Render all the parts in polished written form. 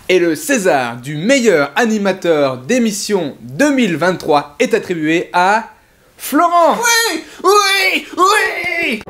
Et le César du meilleur animateur d'émission 2023 est attribué à Florent. Oui, oui, oui.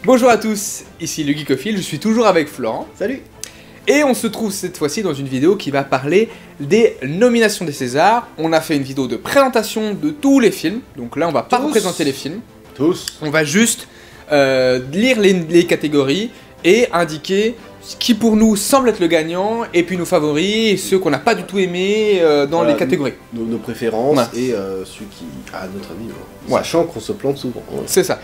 Bonjour à tous, ici le Geekophile, je suis toujours avec Florent. Salut. Et on se trouve cette fois-ci dans une vidéo qui va parler des nominations des Césars. On a fait une vidéo de présentation de tous les films, donc là on va pas représenter les films. Tous. On va juste lire les catégories et indiquer ce qui pour nous semble être le gagnant, et puis nos favoris, et ceux qu'on n'a pas du tout aimés dans les catégories. Nos préférences et ceux qui, à notre avis, sachant qu'on se plante souvent. Ouais. C'est ça.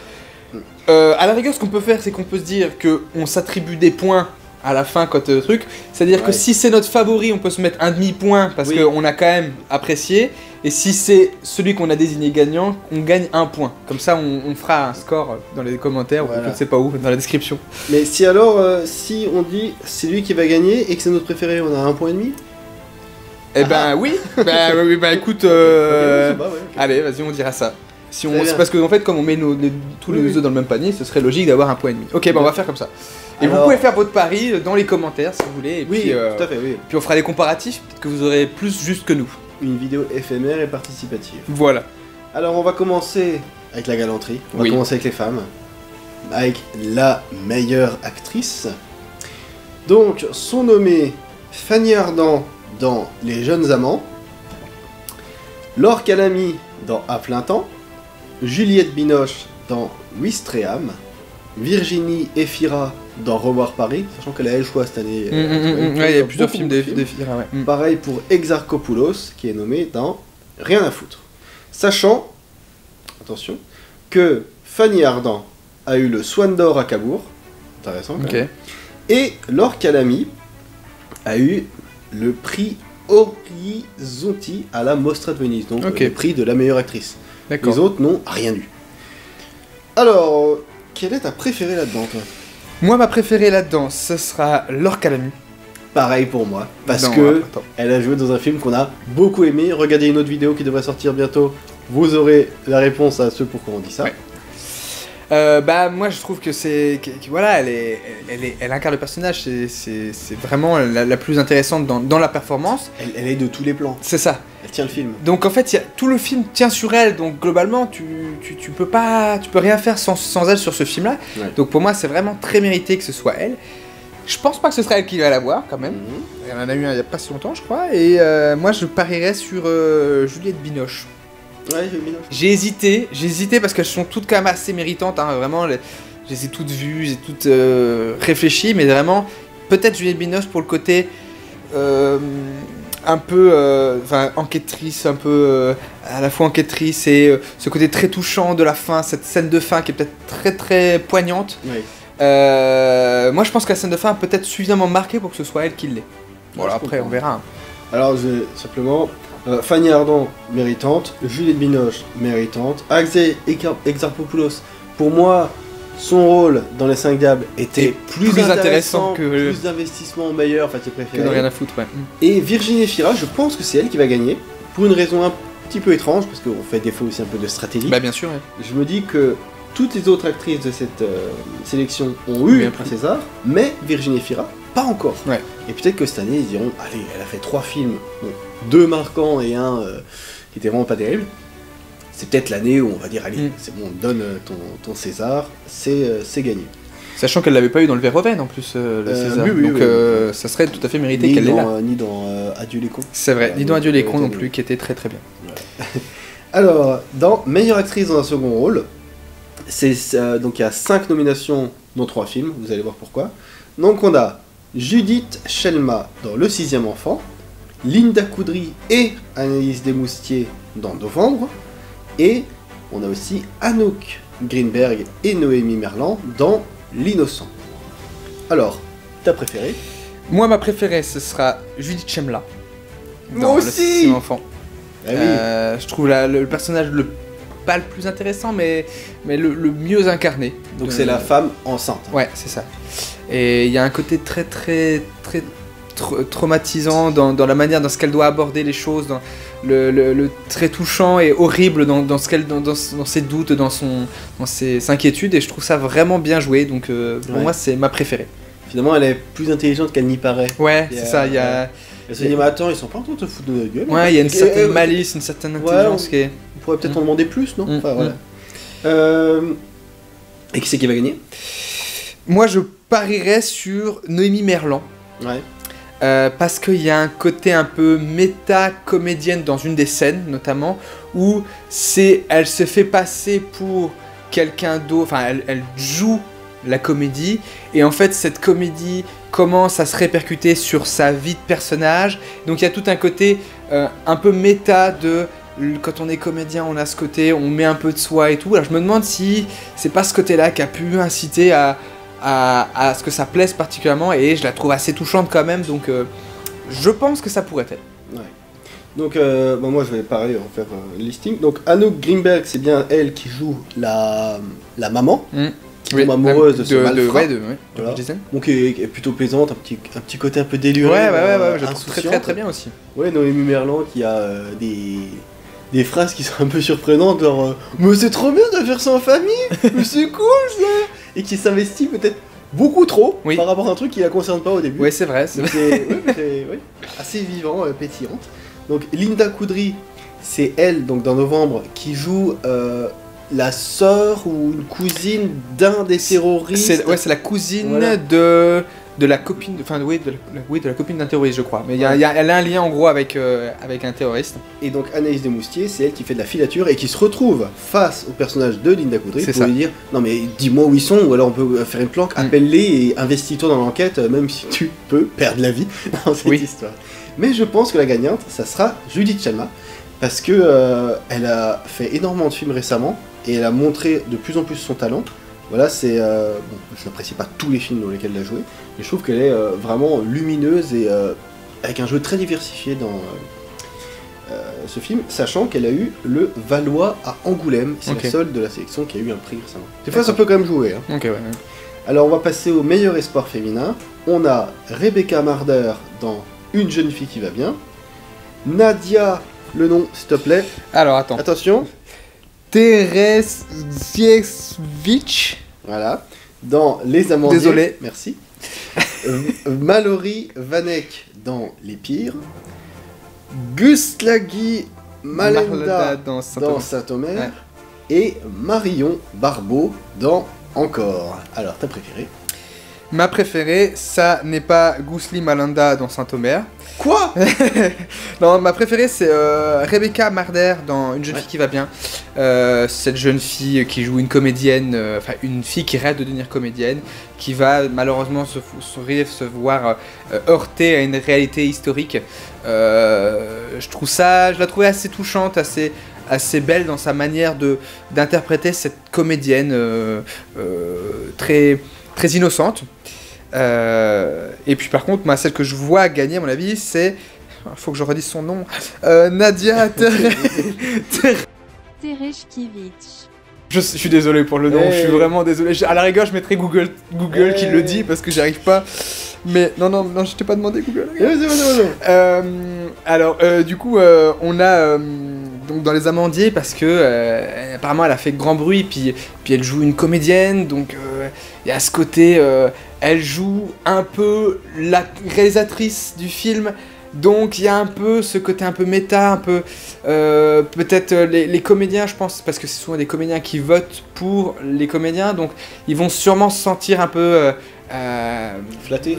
À la rigueur, ce qu'on peut faire, c'est qu'on peut se dire qu'on s'attribue des points à la fin quand truc. C'est-à-dire que si c'est notre favori, on peut se mettre un demi-point parce qu'on a quand même apprécié. Et si c'est celui qu'on a désigné gagnant, on gagne un point. Comme ça, on fera un score dans les commentaires, ou je ne sais pas où, dans la description. Mais si alors, si on dit c'est lui qui va gagner et que c'est notre préféré, on a un point et demi? Eh ben oui. Bah écoute, allez, vas-y, on dira ça. Si on, c'est parce que en fait, comme on met tous les œufs dans le même panier, ce serait logique d'avoir un point et demi. Ok, bah on va faire comme ça. Et alors, vous pouvez faire votre pari dans les commentaires si vous voulez. Et oui, puis, tout à fait, oui. Puis on fera des comparatifs, peut-être que vous aurez plus juste que nous. Une vidéo éphémère et participative. Voilà. Alors on va commencer avec la galanterie. On va commencer avec les femmes. Avec la meilleure actrice. Donc, sont nommées Fanny Ardant dans Les Jeunes Amants, Laure Calamy dans À plein temps, Juliette Binoche dans Ouistreham, Virginie Efira dans Revoir Paris, sachant qu'elle a eu le choix cette année. Il y a plusieurs films d'Efira, ouais. Pareil pour Exarchopoulos, qui est nommé dans Rien à foutre. Sachant, attention, que Fanny Ardant a eu le Swan d'Or à Cabourg, intéressant quand même, et Laure Calamy a eu le prix Horizonti à la Mostra de Venise, donc le prix de la meilleure actrice. Les autres n'ont rien eu. Alors, quelle est ta préférée là-dedans, toi? Moi, ma préférée là-dedans, ce sera Laure Calamy. Pareil pour moi, parce que elle a joué dans un film qu'on a beaucoup aimé. Regardez une autre vidéo qui devrait sortir bientôt, vous aurez la réponse à ce pourquoi on dit ça. Bah moi je trouve que c'est voilà, elle incarne le personnage, c'est vraiment la plus intéressante dans la performance. Elle est de tous les plans. C'est ça. Elle tient le film. Donc en fait tout le film tient sur elle, donc globalement tu peux rien faire sans elle sur ce film là. Donc pour moi c'est vraiment très mérité que ce soit elle. Je pense pas que ce sera elle qui va l'avoir quand même. Elle en a eu un il y a pas si longtemps je crois, et moi je parierais sur Juliette Binoche. Ouais, j'ai hésité parce qu'elles sont toutes quand même assez méritantes, hein, vraiment, je les ai toutes vues, j'ai toutes réfléchi, mais vraiment, peut-être Juliette Binoche pour le côté un peu, enquêtrice, un peu à la fois enquêtrice et ce côté très touchant de la fin, cette scène de fin qui est peut-être très très poignante. Oui. Moi je pense que la scène de fin est peut-être suffisamment marquée pour que ce soit elle qui l'ait. Voilà, après on verra. Alors simplement... Fanny Ardant, méritante, Juliette Binoche, méritante, Axel Exarchopoulos, pour moi, son rôle dans Les 5 Diables était plus intéressant que... Plus d'investissement meilleur, enfin c'est préféré. Que de rien à foutre, ouais. Et Virginie Efira, je pense que c'est elle qui va gagner, pour une raison un petit peu étrange, parce qu'on fait des fois aussi un peu de stratégie. Bah bien sûr, ouais. Je me dis que toutes les autres actrices de cette sélection ont eu un César, mais Virginie Efira, pas encore. Ouais. Et peut-être que cette année, ils diront, allez, elle a fait 3 films, bon, 2 marquants et un qui était vraiment pas terrible. C'est peut-être l'année où on va dire, allez, c'est bon, donne ton César, c'est gagné. Sachant qu'elle l'avait pas eu dans le Verhoeven en plus, le César. Donc ça serait tout à fait mérité qu'elle l'ait là. Ni dans Adieu les cons. C'est vrai, ni dans Adieu les cons non plus, qui était très très bien. Ouais. Alors, dans meilleure actrice dans un second rôle, donc il y a 5 nominations dans 3 films, vous allez voir pourquoi. Donc on a Judith Shelma dans Le 6e enfant, Linda Coudry et Anaïs Desmoustiers dans Novembre, et on a aussi Anouk Greenberg et Noémie Merlan dans L'Innocent. Alors, ta préférée? Moi, ma préférée, ce sera Judith Chemla. Moi aussi. Le Sixième Enfant. Ah oui. Je trouve le personnage pas le plus intéressant, mais le mieux incarné. Donc c'est la femme enceinte. Ouais, c'est ça. Et il y a un côté très traumatisant dans la manière dans ce qu'elle doit aborder les choses, dans le très touchant et horrible dans ses doutes, dans ses inquiétudes, et je trouve ça vraiment bien joué. Donc pour moi, c'est ma préférée. Finalement, elle est plus intelligente qu'elle n'y paraît. Ouais, c'est ça. Il y a. Elle se dit, mais attends, ils sont pas en train de te foutre de notre gueule. Ouais, il y a une certaine malice, une certaine intelligence qui est. On pourrait peut-être en demander plus, non? Enfin, voilà. Et qui c'est qui va gagner? Moi, je parierais sur Noémie Merlan. Ouais. Parce qu'il y a un côté un peu méta-comédienne dans une des scènes, notamment, où elle se fait passer pour quelqu'un d'autre, enfin, elle joue la comédie, et en fait, cette comédie commence à se répercuter sur sa vie de personnage, donc il y a tout un côté un peu méta de... Quand on est comédien, on a ce côté, on met un peu de soi et tout. Alors je me demande si c'est pas ce côté-là qui a pu inciter à ce que ça plaise particulièrement, et je la trouve assez touchante quand même, donc je pense que ça pourrait être. Ouais. Donc moi je vais pareil en faire un listing. Donc Anouk Greenberg, c'est bien elle qui joue la maman, qui tombe amoureuse de ce malfrat. Voilà. Donc qui est plutôt plaisante, un petit côté un peu déluré. Ouais, je la trouve très bien aussi. Ouais, Noémie Merlan qui a des phrases qui sont un peu surprenantes, genre mais c'est trop bien de faire ça en famille, mais c'est cool ça, et qui s'investit peut-être beaucoup trop par rapport à un truc qui la concerne pas au début. Ouais, c'est vrai. C'est assez vivant, pétillante. Donc Linda Coudry, c'est elle, donc dans Novembre, qui joue la sœur ou une cousine d'un des terroristes. C'est la cousine de la copine, de la copine d'un terroriste, je crois. Mais elle a un lien en gros avec un terroriste. Et donc Anaïs Desmoustiers, c'est elle qui fait de la filature et qui se retrouve face au personnage de Linda Coudry pour lui dire non mais dis-moi où ils sont, ou alors on peut faire une planque, appelle-les et investis-toi dans l'enquête, même si tu peux perdre la vie dans cette histoire. Mais je pense que la gagnante, ça sera Judith Chemla, parce que elle a fait énormément de films récemment et elle a montré de plus en plus son talent. Voilà, c'est... je n'apprécie pas tous les films dans lesquels elle a joué, mais je trouve qu'elle est vraiment lumineuse et avec un jeu très diversifié dans ce film, sachant qu'elle a eu le Valois à Angoulême, c'est la seule de la sélection qui a eu un prix récemment. Des fois, ça peut quand même jouer. Hein. Alors, on va passer au meilleur espoir féminin. On a Rebecca Marder dans Une jeune fille qui va bien. Nadia, le nom, s'il te plaît. Alors, attends. Attention. Teresiewicz. Voilà. Dans Les Amandiers. Désolé. Merci. Mallory Vanek dans Les Pires. Gustagi Malenda dans Saint-Omer. Ouais. Et Marion Barbeau dans Encore. Alors, ta préférée? Ma préférée, ça n'est pas Gusli Malanda dans Saint-Omer. Quoi? Non, ma préférée c'est Rebecca Marder dans Une jeune fille qui va bien. Cette jeune fille qui joue une comédienne, enfin une fille qui rêve de devenir comédienne, qui va malheureusement se voir heurtée à une réalité historique. Je la trouvais assez touchante, assez belle dans sa manière d'interpréter cette comédienne très innocente. Et puis par contre, celle que je vois gagner à mon avis, c'est... Il faut que je redise son nom. Nadia Tereshkiewicz. Je suis désolé pour le nom, je suis vraiment désolé. À la rigueur, je mettrai Google qui le dit parce que j'y arrive pas. Mais non, je t'ai pas demandé Google. Alors, du coup, on a donc dans Les Amandiers parce que apparemment elle a fait grand bruit, puis elle joue une comédienne, donc il y a ce côté, elle joue un peu la réalisatrice du film. Donc il y a un peu ce côté un peu méta, un peu peut-être les comédiens, je pense, parce que c'est souvent des comédiens qui votent pour les comédiens, donc ils vont sûrement se sentir un peu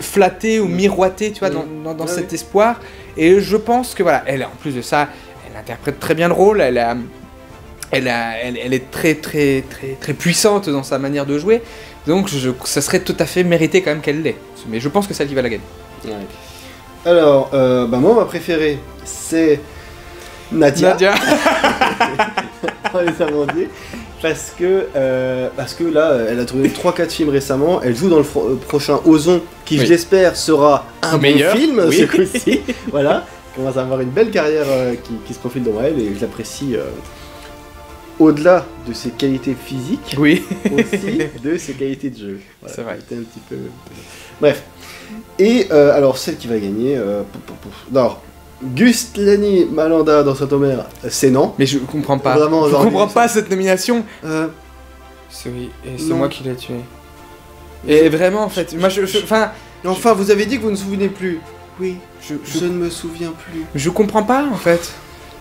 flattés ou miroités, tu vois, dans cet espoir. Et je pense que voilà, elle, en plus de ça, elle interprète très bien le rôle, elle est très puissante dans sa manière de jouer, donc ça serait tout à fait mérité quand même qu'elle l'ait. Mais je pense que c'est elle qui va la gagner. Ouais. Alors, moi, ma préférée, c'est Nadia. Dans Les Amandiers. Parce que là, elle a tourné 3-4 films récemment. Elle joue dans le prochain Ozon, qui je l'espère sera un meilleur bon film oui. ce coup-ci. Voilà, commence à avoir une belle carrière qui se profile devant elle et je l'apprécie au-delà de ses qualités physiques, oui. aussi de ses qualités de jeu. Voilà, c'est vrai. Un petit peu... Bref. Et alors celle qui va gagner, alors Gustlani Malanda dans Saint-Omer, c'est non. Mais je comprends pas. Vraiment, je comprends pas cette nomination. C'est moi qui l'ai tué. Et vraiment en fait, moi enfin vous avez dit que vous ne vous souvenez plus. Oui, je ne me souviens plus. Je comprends pas en fait.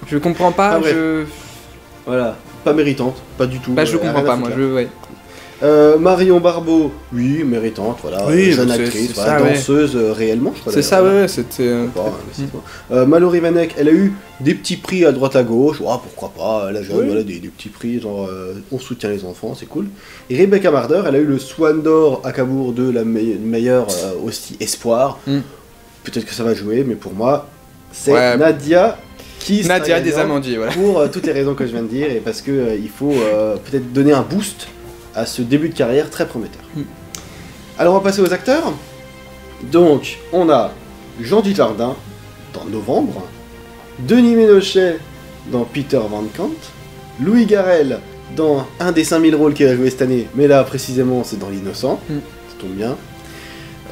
Je comprends pas. Voilà, pas méritante, pas du tout. Bah je comprends pas moi. Ouais. Marion Barbeau, oui, méritante, voilà, oui, jeune actrice, voilà, danseuse réellement, je crois. C'est ça, ouais, c'était... Mallory Vanek, elle a eu des petits prix à droite à gauche, pourquoi pas, la jeune, voilà, des petits prix, genre on soutient les enfants, c'est cool. Et Rebecca Marder, elle a eu le Swan d'or à Cabourg de la meilleure aussi espoir. Peut-être que ça va jouer, mais pour moi, c'est Nadia des Amandiers, voilà. Pour toutes les raisons que je viens de dire, et parce que il faut peut-être donner un boost à ce début de carrière très prometteur. Alors on va passer aux acteurs. Donc on a Jean Dujardin dans Novembre, Denis Ménochet dans Peter Van Kant, Louis Garrel dans un des 5000 rôles qu'il a joué cette année, mais là précisément c'est dans L'Innocent, ça tombe bien,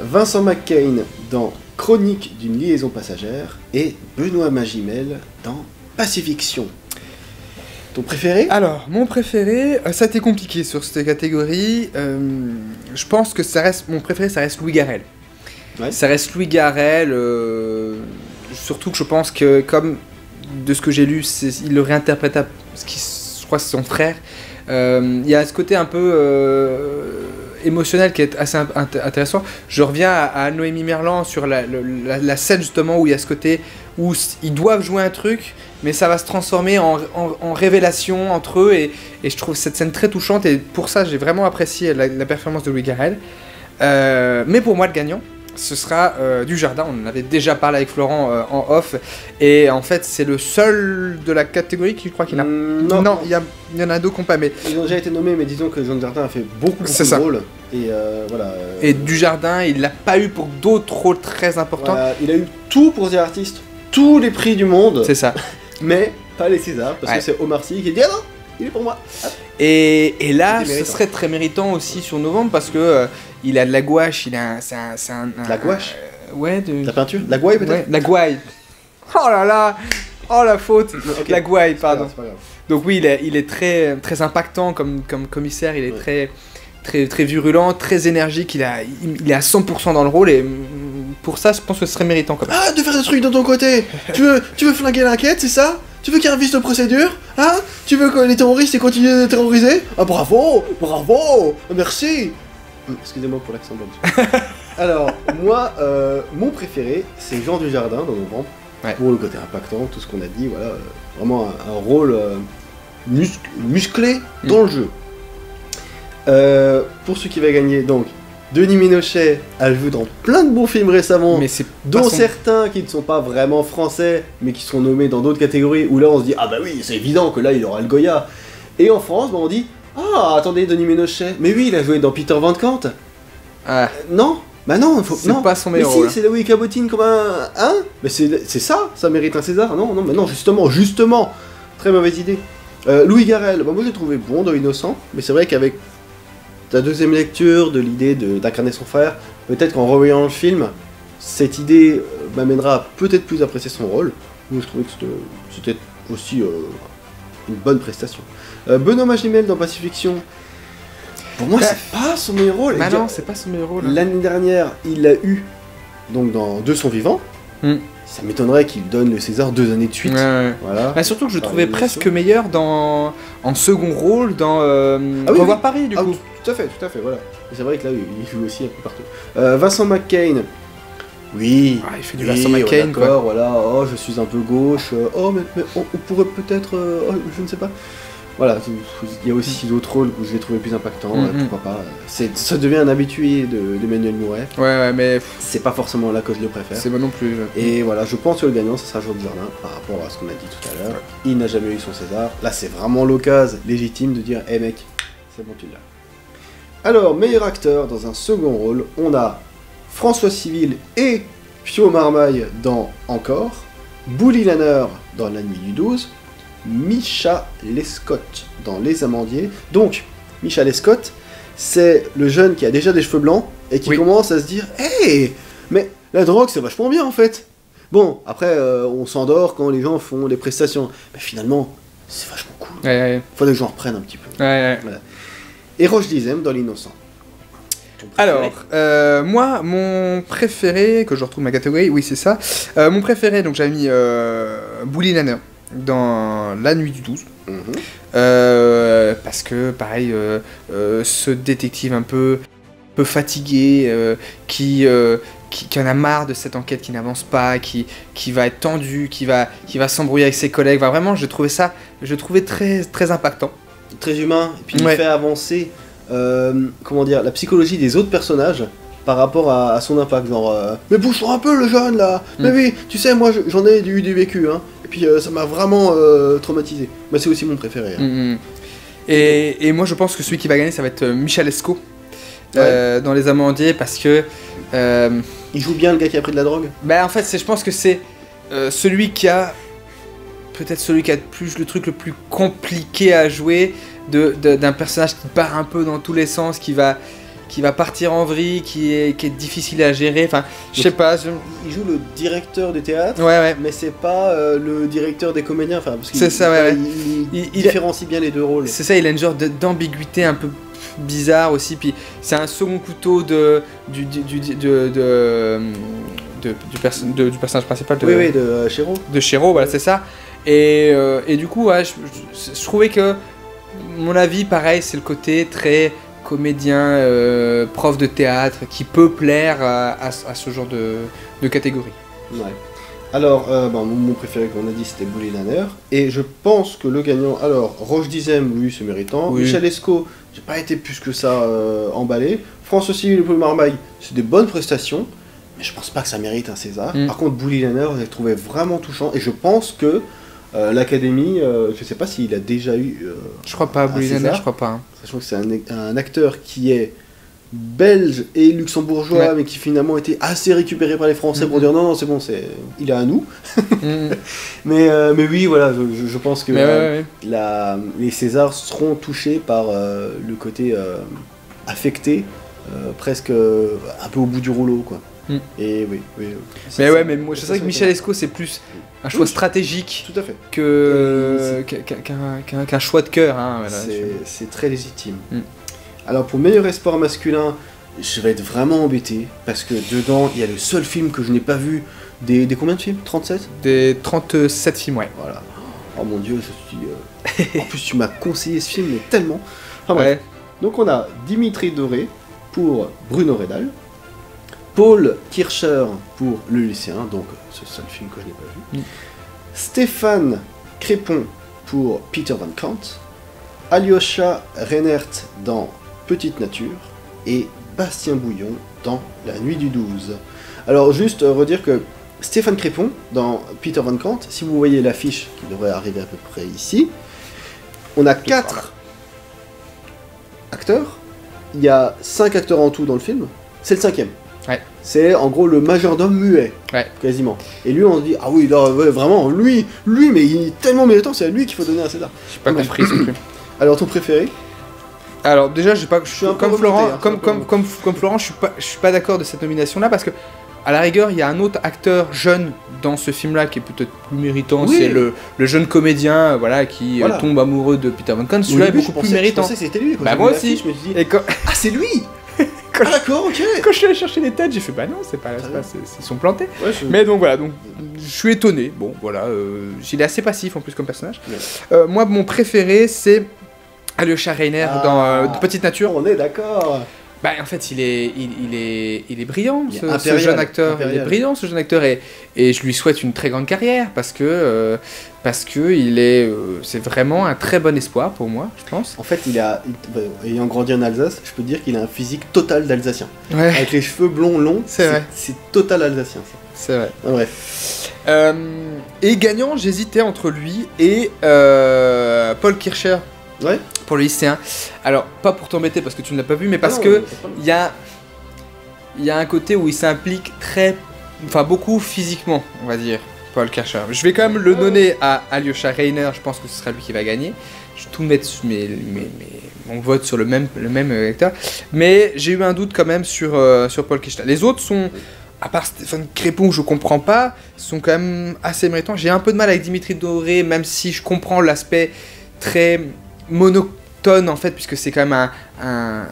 Vincent McCain dans Chronique d'une liaison passagère et Benoît Magimel dans Pacifiction. Ton préféré ? Alors, mon préféré, ça a été compliqué sur cette catégorie. Je pense que mon préféré, ça reste Louis Garrel. Ouais. Ça reste Louis Garrel, surtout que je pense que, comme de ce que j'ai lu, il le réinterprète, je crois que c'est son frère. Il y a ce côté un peu émotionnel qui est assez intéressant. Je reviens à Noémie Merlan sur la scène justement où il y a ce côté où ils doivent jouer un truc, mais ça va se transformer en révélation entre eux, et je trouve cette scène très touchante, et pour ça j'ai vraiment apprécié la performance de Louis Garrel. Mais pour moi le gagnant, ce sera Dujardin. On en avait déjà parlé avec Florent en off, et en fait c'est le seul de la catégorie qui, je crois qu'il a... Non, il y en a d'autres qui n'ont pas, mais... Ils ont déjà été nommés, mais disons que Jean Dujardin a fait beaucoup de rôles, et voilà... Et Dujardin, il l'a pas eu pour d'autres rôles très importants. Voilà, il a eu tout pour The Artist, tous les prix du monde. C'est ça. Mais pas les Césars, parce que c'est Omar Sy qui dit « Ah non, il est pour moi !» Et là, ce serait très méritant aussi sur Novembre, parce que il a de la gouache, De la gouache ouais, de... La peinture De la gouaille peut-être? Ouais, de la gouaille. Oh là là. Oh la faute. Okay. La gouaille, pardon. C'est pas grave. Donc oui, il est très, très impactant comme commissaire, il est très virulent, très énergique, il est à 100% dans le rôle, et pour ça je pense que ce serait méritant quand même. Ah, de faire des trucs de ton côté. Tu veux flinguer l'enquête, c'est ça? Tu veux qu'il y ait un vice de procédure? Hein? Tu veux que les terroristes continuent de terroriser? Ah bravo! Merci! Excusez-moi pour l'accent belge. Alors, moi, mon préféré, c'est Jean Dujardin dans Novembre. Ouais. Pour le côté impactant, tout ce qu'on a dit, voilà. Vraiment un rôle musclé dans le jeu. Pour ceux qui va gagner, donc, Denis Ménochet a joué dans plein de bons films récemment, dont certains qui ne sont pas vraiment français, mais qui sont nommés dans d'autres catégories, où là on se dit « Ah bah oui, c'est évident que là il aura le Goya ». Et en France, bah, on dit « Ah, attendez, Denis Ménochet, mais oui, il a joué dans Peter Van Kant ». Non, bah non, c'est pas son meilleur rôle. Mais si, c'est là où il cabotine comme un... Hein? Mais c'est ça mérite un César. Non, justement, très mauvaise idée. Louis Garrel, bah, moi j'ai trouvé bon dans Innocent, mais c'est vrai qu'avec ta deuxième lecture de l'idée d'incarner son frère, peut-être qu'en revoyant le film, cette idée m'amènera à peut-être plus apprécier son rôle. Moi je trouvais que c'était aussi une bonne prestation. Benoît Magimel dans Pacifiction, pour moi c'est pas son meilleur rôle. Bah non, c'est pas son meilleur rôle. L'année dernière, il l'a eu donc dans De son vivant. Ça m'étonnerait qu'il donne le César 2 années de suite. Ouais. Voilà. Bah surtout que je le trouvais presque meilleur en second rôle dans Revoir Paris, du coup. Tout à fait, voilà. Et c'est vrai que là, il joue aussi un peu partout. Vincent McCain. Oui. Il fait du Vincent McCain, quoi. Voilà, oh, je suis un peu gauche. Oh, mais on pourrait peut-être... je ne sais pas. Voilà, il y a aussi d'autres rôles où je l'ai trouvé plus impactant, pourquoi pas. Ça devient un habitué d'Emmanuel Mouret. Ouais, mais... C'est pas forcément là que je le préfère. C'est moi non plus. Et voilà, je pense que le gagnant, ça sera Jean Dujardin, par rapport à ce qu'on a dit tout à l'heure. Ouais. Il n'a jamais eu son César. Là, c'est vraiment l'occasion légitime de dire « Hey mec, c'est bon, tu l'as ». Alors, meilleur acteur dans un second rôle, on a François Civil et Pio Marmaille dans Encore, Bully Lanner dans La Nuit du 12, Micha Lescott dans Les Amandiers. Donc, Micha Lescott, c'est le jeune qui a déjà des cheveux blancs et qui commence à se dire « Hey, mais la drogue c'est vachement bien en fait !» Bon, après, on s'endort quand les gens font des prestations. Mais finalement, c'est vachement cool. Faudrait que j'en reprenne un petit peu. Voilà. Et Roche Dizem dans L'Innocent. Alors, moi, mon préféré, que je retrouve ma catégorie, oui c'est ça. Mon préféré, donc j'avais mis Bully Lanner dans La Nuit du 12. Parce que, pareil, ce détective un peu fatigué, qui en a marre de cette enquête qui n'avance pas, qui va être tendu, qui va s'embrouiller avec ses collègues. Enfin, vraiment, je trouvais très, très impactant. Très humain, et puis il fait avancer la psychologie des autres personnages par rapport à son impact. Genre, mais bouge-toi un peu le jeune là, mais oui, tu sais, moi j'en ai eu du vécu, hein. Et puis ça m'a vraiment traumatisé. Mais c'est aussi mon préféré. Hein. Et moi je pense que celui qui va gagner ça va être Micha Lescaut dans Les Amandiers parce que. Il joue bien le gars qui a pris de la drogue. Bah en fait je pense que c'est celui qui a peut-être celui qui a le truc le plus compliqué à jouer d'un personnage qui part un peu dans tous les sens, qui va partir en vrille, qui est difficile à gérer. Enfin, je sais pas. Il joue le directeur des théâtres, mais c'est pas le directeur des comédiens. Enfin, parce c'est ça, il différencie bien les deux rôles. C'est ça, il a une genre d'ambiguïté un peu bizarre aussi. Puis c'est un second couteau du personnage principal de Chéreau. De Chéreau, voilà, c'est ça. Et du coup, je trouvais que mon avis, pareil, c'est le côté très comédien, prof de théâtre, qui peut plaire à ce genre de catégorie. Ouais. Alors, mon préféré, comme on a dit, c'était Bully Lanner. Et je pense que le gagnant, alors, Roche Dizem, oui, c'est méritant. Micha Lescaut, j'ai pas été plus que ça emballé. François Civil et Pio Marmaille, c'est des bonnes prestations, mais je pense pas que ça mérite un César. Par contre, Bully Lanner, je l'ai trouvé vraiment touchant, et je pense que l'Académie, je sais pas s'il a déjà eu. Je crois pas, Bully Lanner, je crois pas. Hein. Sachant que c'est un acteur qui est belge et luxembourgeois, mais qui finalement était assez récupéré par les Français pour dire non, c'est bon, il est à nous. mais oui, voilà, je pense que les Césars seront touchés par le côté affecté, presque un peu au bout du rouleau, quoi. Et oui. Mais moi je sais que Micha Lescaut c'est plus un choix stratégique tout à fait. qu'un choix de cœur. Hein, voilà, c'est très légitime. Alors pour meilleur espoir masculin, je vais être vraiment embêté parce que dedans il y a le seul film que je n'ai pas vu des combien de films 37 Des 37 films, ouais. Voilà. Oh mon dieu, je suis. En plus tu m'as conseillé ce film mais tellement. Enfin bref. Donc on a Dimitri Doré pour Bruno Redal. Paul Kircher pour Le Lycéen, donc ce seul film que je n'ai pas vu. Stéphane Crépon pour Peter Van Kant. Alyosha Reinert dans Petite Nature. Et Bastien Bouillon dans La Nuit du 12. Alors juste redire que Stéphane Crépon dans Peter Van Kant, si vous voyez l'affiche qui devrait arriver à peu près ici, on a 4 acteurs. Il y a 5 acteurs en tout dans le film. C'est le 5e. Ouais. C'est en gros le majordome muet, quasiment. Et lui, on se dit, ah oui, là, vraiment, lui, mais il est tellement méritant, c'est à lui qu'il faut donner un César. J'ai pas compris non plus. Alors, ton préféré? Alors déjà, je suis comme Florent, comme Florent, je suis pas d'accord de cette nomination-là parce que à la rigueur, il y a un autre acteur jeune dans ce film-là qui est peut-être plus méritant, c'est le jeune comédien, qui tombe amoureux de Peter Van Kant. Celui-là est beaucoup plus méritant. Je pensais que c'était lui. Bah moi aussi. Je me suis dit, ah c'est lui. D'accord, ok. Quand je suis allé chercher les têtes, j'ai fait bah non, c'est pas, ils sont plantés. Mais donc voilà, je suis étonné. Bon voilà, il est assez passif en plus comme personnage. Moi, mon préféré, c'est Alyosha Reinert dans Petite Nature. On est d'accord. Bah en fait il est brillant ce jeune acteur. Il est brillant ce jeune acteur et je lui souhaite une très grande carrière parce que c'est vraiment un très bon espoir pour moi, je pense. En fait ayant grandi en Alsace, je peux dire qu'il a un physique total d'Alsacien. Avec les cheveux blonds longs, c'est total alsacien ça. C'est vrai. Bref. Et gagnant, j'hésitais entre lui et Paul Kircher. Pour le lycéen. Alors, pas pour t'embêter parce que tu ne l'as pas vu, mais parce que il y a il y a un côté où il s'implique beaucoup physiquement, on va dire, Paul Kircher. Je vais quand même le donner à Alyosha Reiner, je pense que ce sera lui qui va gagner. Je vais tout mettre mon vote sur le même acteur. Mais j'ai eu un doute quand même sur Paul Kircher. Les autres sont, à part Stéphane Crépon, je comprends pas, sont quand même assez méritants. J'ai un peu de mal avec Dimitri Doré, même si je comprends l'aspect très monotone en fait, puisque c'est quand même un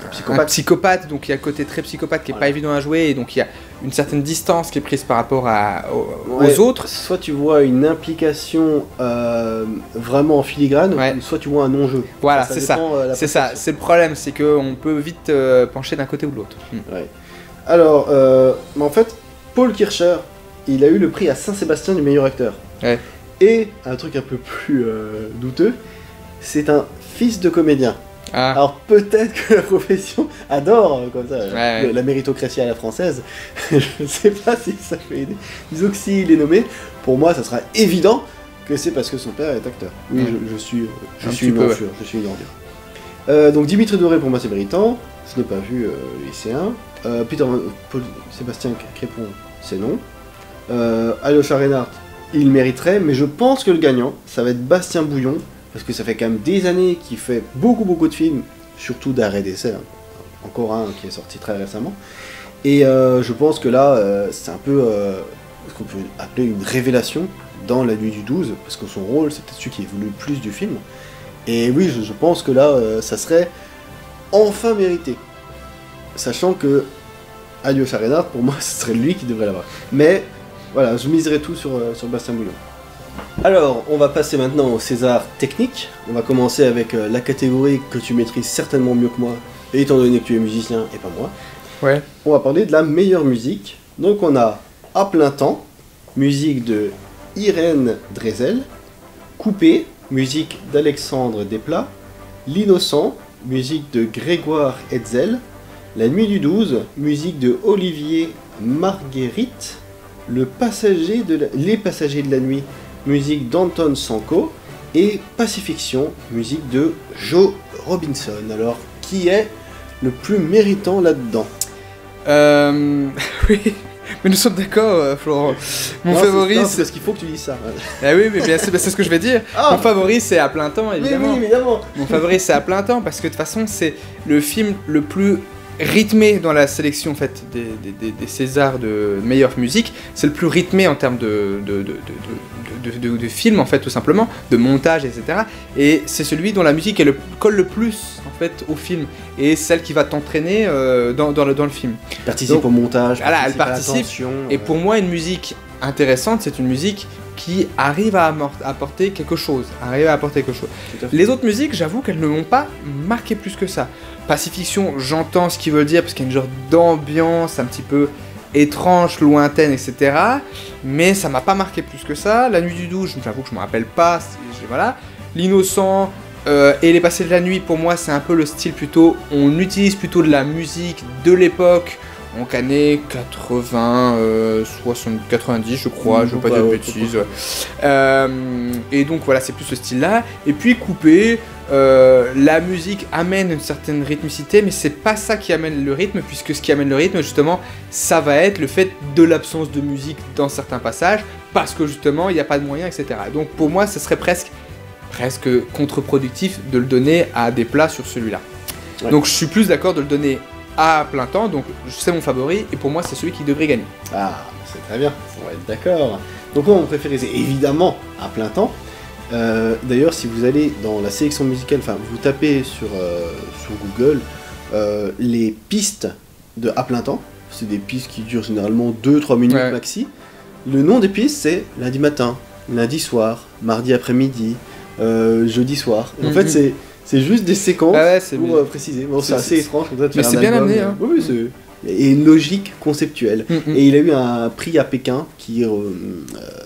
psychopathe, donc il y a le côté très psychopathe qui est pas évident à jouer, et donc il y a une certaine distance qui est prise par rapport aux autres. Soit tu vois une implication vraiment en filigrane, ou soit tu vois un non-jeu. Voilà, c'est ça. C'est ça. C'est le problème, c'est qu'on peut vite pencher d'un côté ou de l'autre. Ouais. Alors, en fait, Paul Kircher, il a eu le prix à Saint-Sébastien du meilleur acteur. Ouais. Et un truc un peu plus douteux, c'est un fils de comédien. Ah. Alors peut-être que la profession adore comme ça la méritocratie à la française. Je sais pas si ça fait aider. Disons que s'il est nommé, pour moi ça sera évident que c'est parce que son père est acteur. Oui, je suis une ordure. Donc Dimitri Doré pour moi c'est méritant. Je n'ai pas vu le lycéen. Paul Sébastien Crépon c'est non. Alyosha Reinhardt il mériterait, mais je pense que le gagnant ça va être Bastien Bouillon. Parce que ça fait quand même des années qu'il fait beaucoup de films, surtout d'arrêt d'essai, encore un qui est sorti très récemment. Et je pense que là, c'est un peu ce qu'on peut appeler une révélation dans La Nuit du 12, parce que son rôle, c'est peut-être celui qui évolue le plus du film. Et oui, je pense que là, ça serait enfin mérité. Sachant que Alyosha Reinhardt, pour moi, ce serait lui qui devrait l'avoir. Mais voilà, je miserais tout sur Bastien Bouillon. Alors, on va passer maintenant au César technique. On va commencer avec la catégorie que tu maîtrises certainement mieux que moi, étant donné que tu es musicien et pas moi. Ouais. On va parler de la meilleure musique. Donc on a À plein temps, musique de Irène Dresel, Coupé, musique d'Alexandre Desplat, L'Innocent, musique de Grégoire Hetzel, La Nuit du 12, musique de Olivier Marguerite, Les Passagers de la Nuit, musique d'Anton Sanko, et Pacifiction, musique de Joe Robinson. Alors, qui est le plus méritant là-dedans? Oui, mais nous sommes d'accord, Florent. Mon favori, c'est parce qu'il faut que tu dises ça. Ah oui, mais bien sûr, c'est ce que je vais dire. Mon favori, c'est À plein temps, évidemment. Oui, évidemment. Mon favori, c'est À plein temps, parce que de toute façon, c'est le film le plus rythmé dans la sélection en fait, des Césars de meilleure musique. C'est le plus rythmé en termes de film, en fait, tout simplement, de montage, etc. Et c'est celui dont la musique colle le plus en fait, au film, et celle qui va t'entraîner dans le film. Participe au montage, voilà, elle participe. Et pour moi, une musique intéressante, c'est une musique qui arrive à apporter quelque chose. Les autres musiques, j'avoue qu'elles ne m'ont pas marqué plus que ça. Pacifiction, j'entends ce qu'ils veulent dire, parce qu'il y a une genre d'ambiance un petit peu étrange, lointaine, etc. Mais ça m'a pas marqué plus que ça. La Nuit du 12, j'avoue que je me rappelle pas. Voilà. L'Innocent et Les Passagers de la Nuit, pour moi, c'est un peu le style plutôt... On utilise plutôt de la musique de l'époque, donc années 80, 60, 90 je crois, je veux pas dire de bêtises. Et donc voilà, c'est plus ce style-là. Et puis Coupé, la musique amène une certaine rythmicité, mais c'est pas ça qui amène le rythme, puisque ce qui amène le rythme, justement, ça va être le fait de l'absence de musique dans certains passages, parce que justement, il n'y a pas de moyens, etc. Donc pour moi, ce serait presque contre-productif de le donner à Desplat sur celui-là. Ouais. Donc je suis plus d'accord de le donner à plein temps, donc c'est mon favori, et pour moi c'est celui qui devrait gagner. Ah, c'est très bien, on va être d'accord. Donc moi mon préféré c'est évidemment À plein temps. D'ailleurs si vous allez dans la sélection musicale, enfin vous tapez sur Google les pistes de À plein temps, c'est des pistes qui durent généralement 2-3 minutes maxi. Le nom des pistes c'est lundi matin, lundi soir, mardi après-midi, jeudi soir. Et en fait c'est juste des séquences pour préciser. Bon, c'est assez étrange. Mais c'est bien amené. Hein. Oui, et une logique conceptuelle. Et il a eu un prix à Pékin qui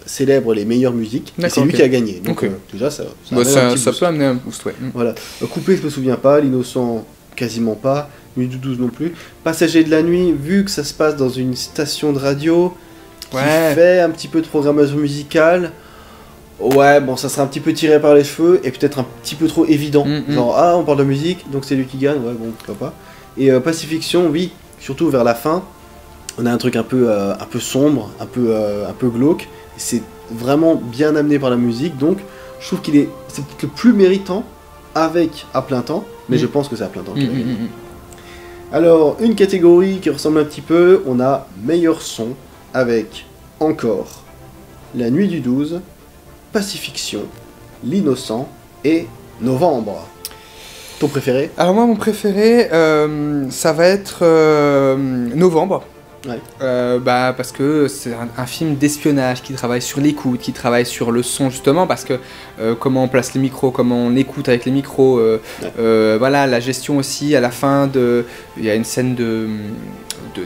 célèbre les meilleures musiques. Et c'est lui qui a gagné. Donc déjà, ça peut amener un boost. Ouais. Voilà. Coupé, je me souviens pas. L'Innocent, quasiment pas. Nuit du 12 non plus. Passager de la Nuit, vu que ça se passe dans une station de radio qui fait un petit peu de programmation musicale. Ouais, bon, ça serait un petit peu tiré par les cheveux et peut-être un petit peu trop évident. Genre, on parle de musique, donc c'est lui qui gagne, ouais, bon, pourquoi pas. Et Pacifiction, oui, surtout vers la fin, On a un truc un peu sombre, un peu glauque. C'est vraiment bien amené par la musique, donc je trouve c'est peut-être le plus méritant avec à plein temps, mais je pense que c'est à plein temps qu'il va gagner. Alors, une catégorie qui ressemble un petit peu, on a meilleur son avec encore La Nuit du 12, Pacifiction, L'Innocent et Novembre. Ton préféré? Alors moi, mon préféré, ça va être Novembre. Ouais. Parce que c'est un film d'espionnage qui travaille sur l'écoute, qui travaille sur le son justement, parce que comment on place les micros, comment on écoute avec les micros, voilà, la gestion aussi à la fin il y a une scène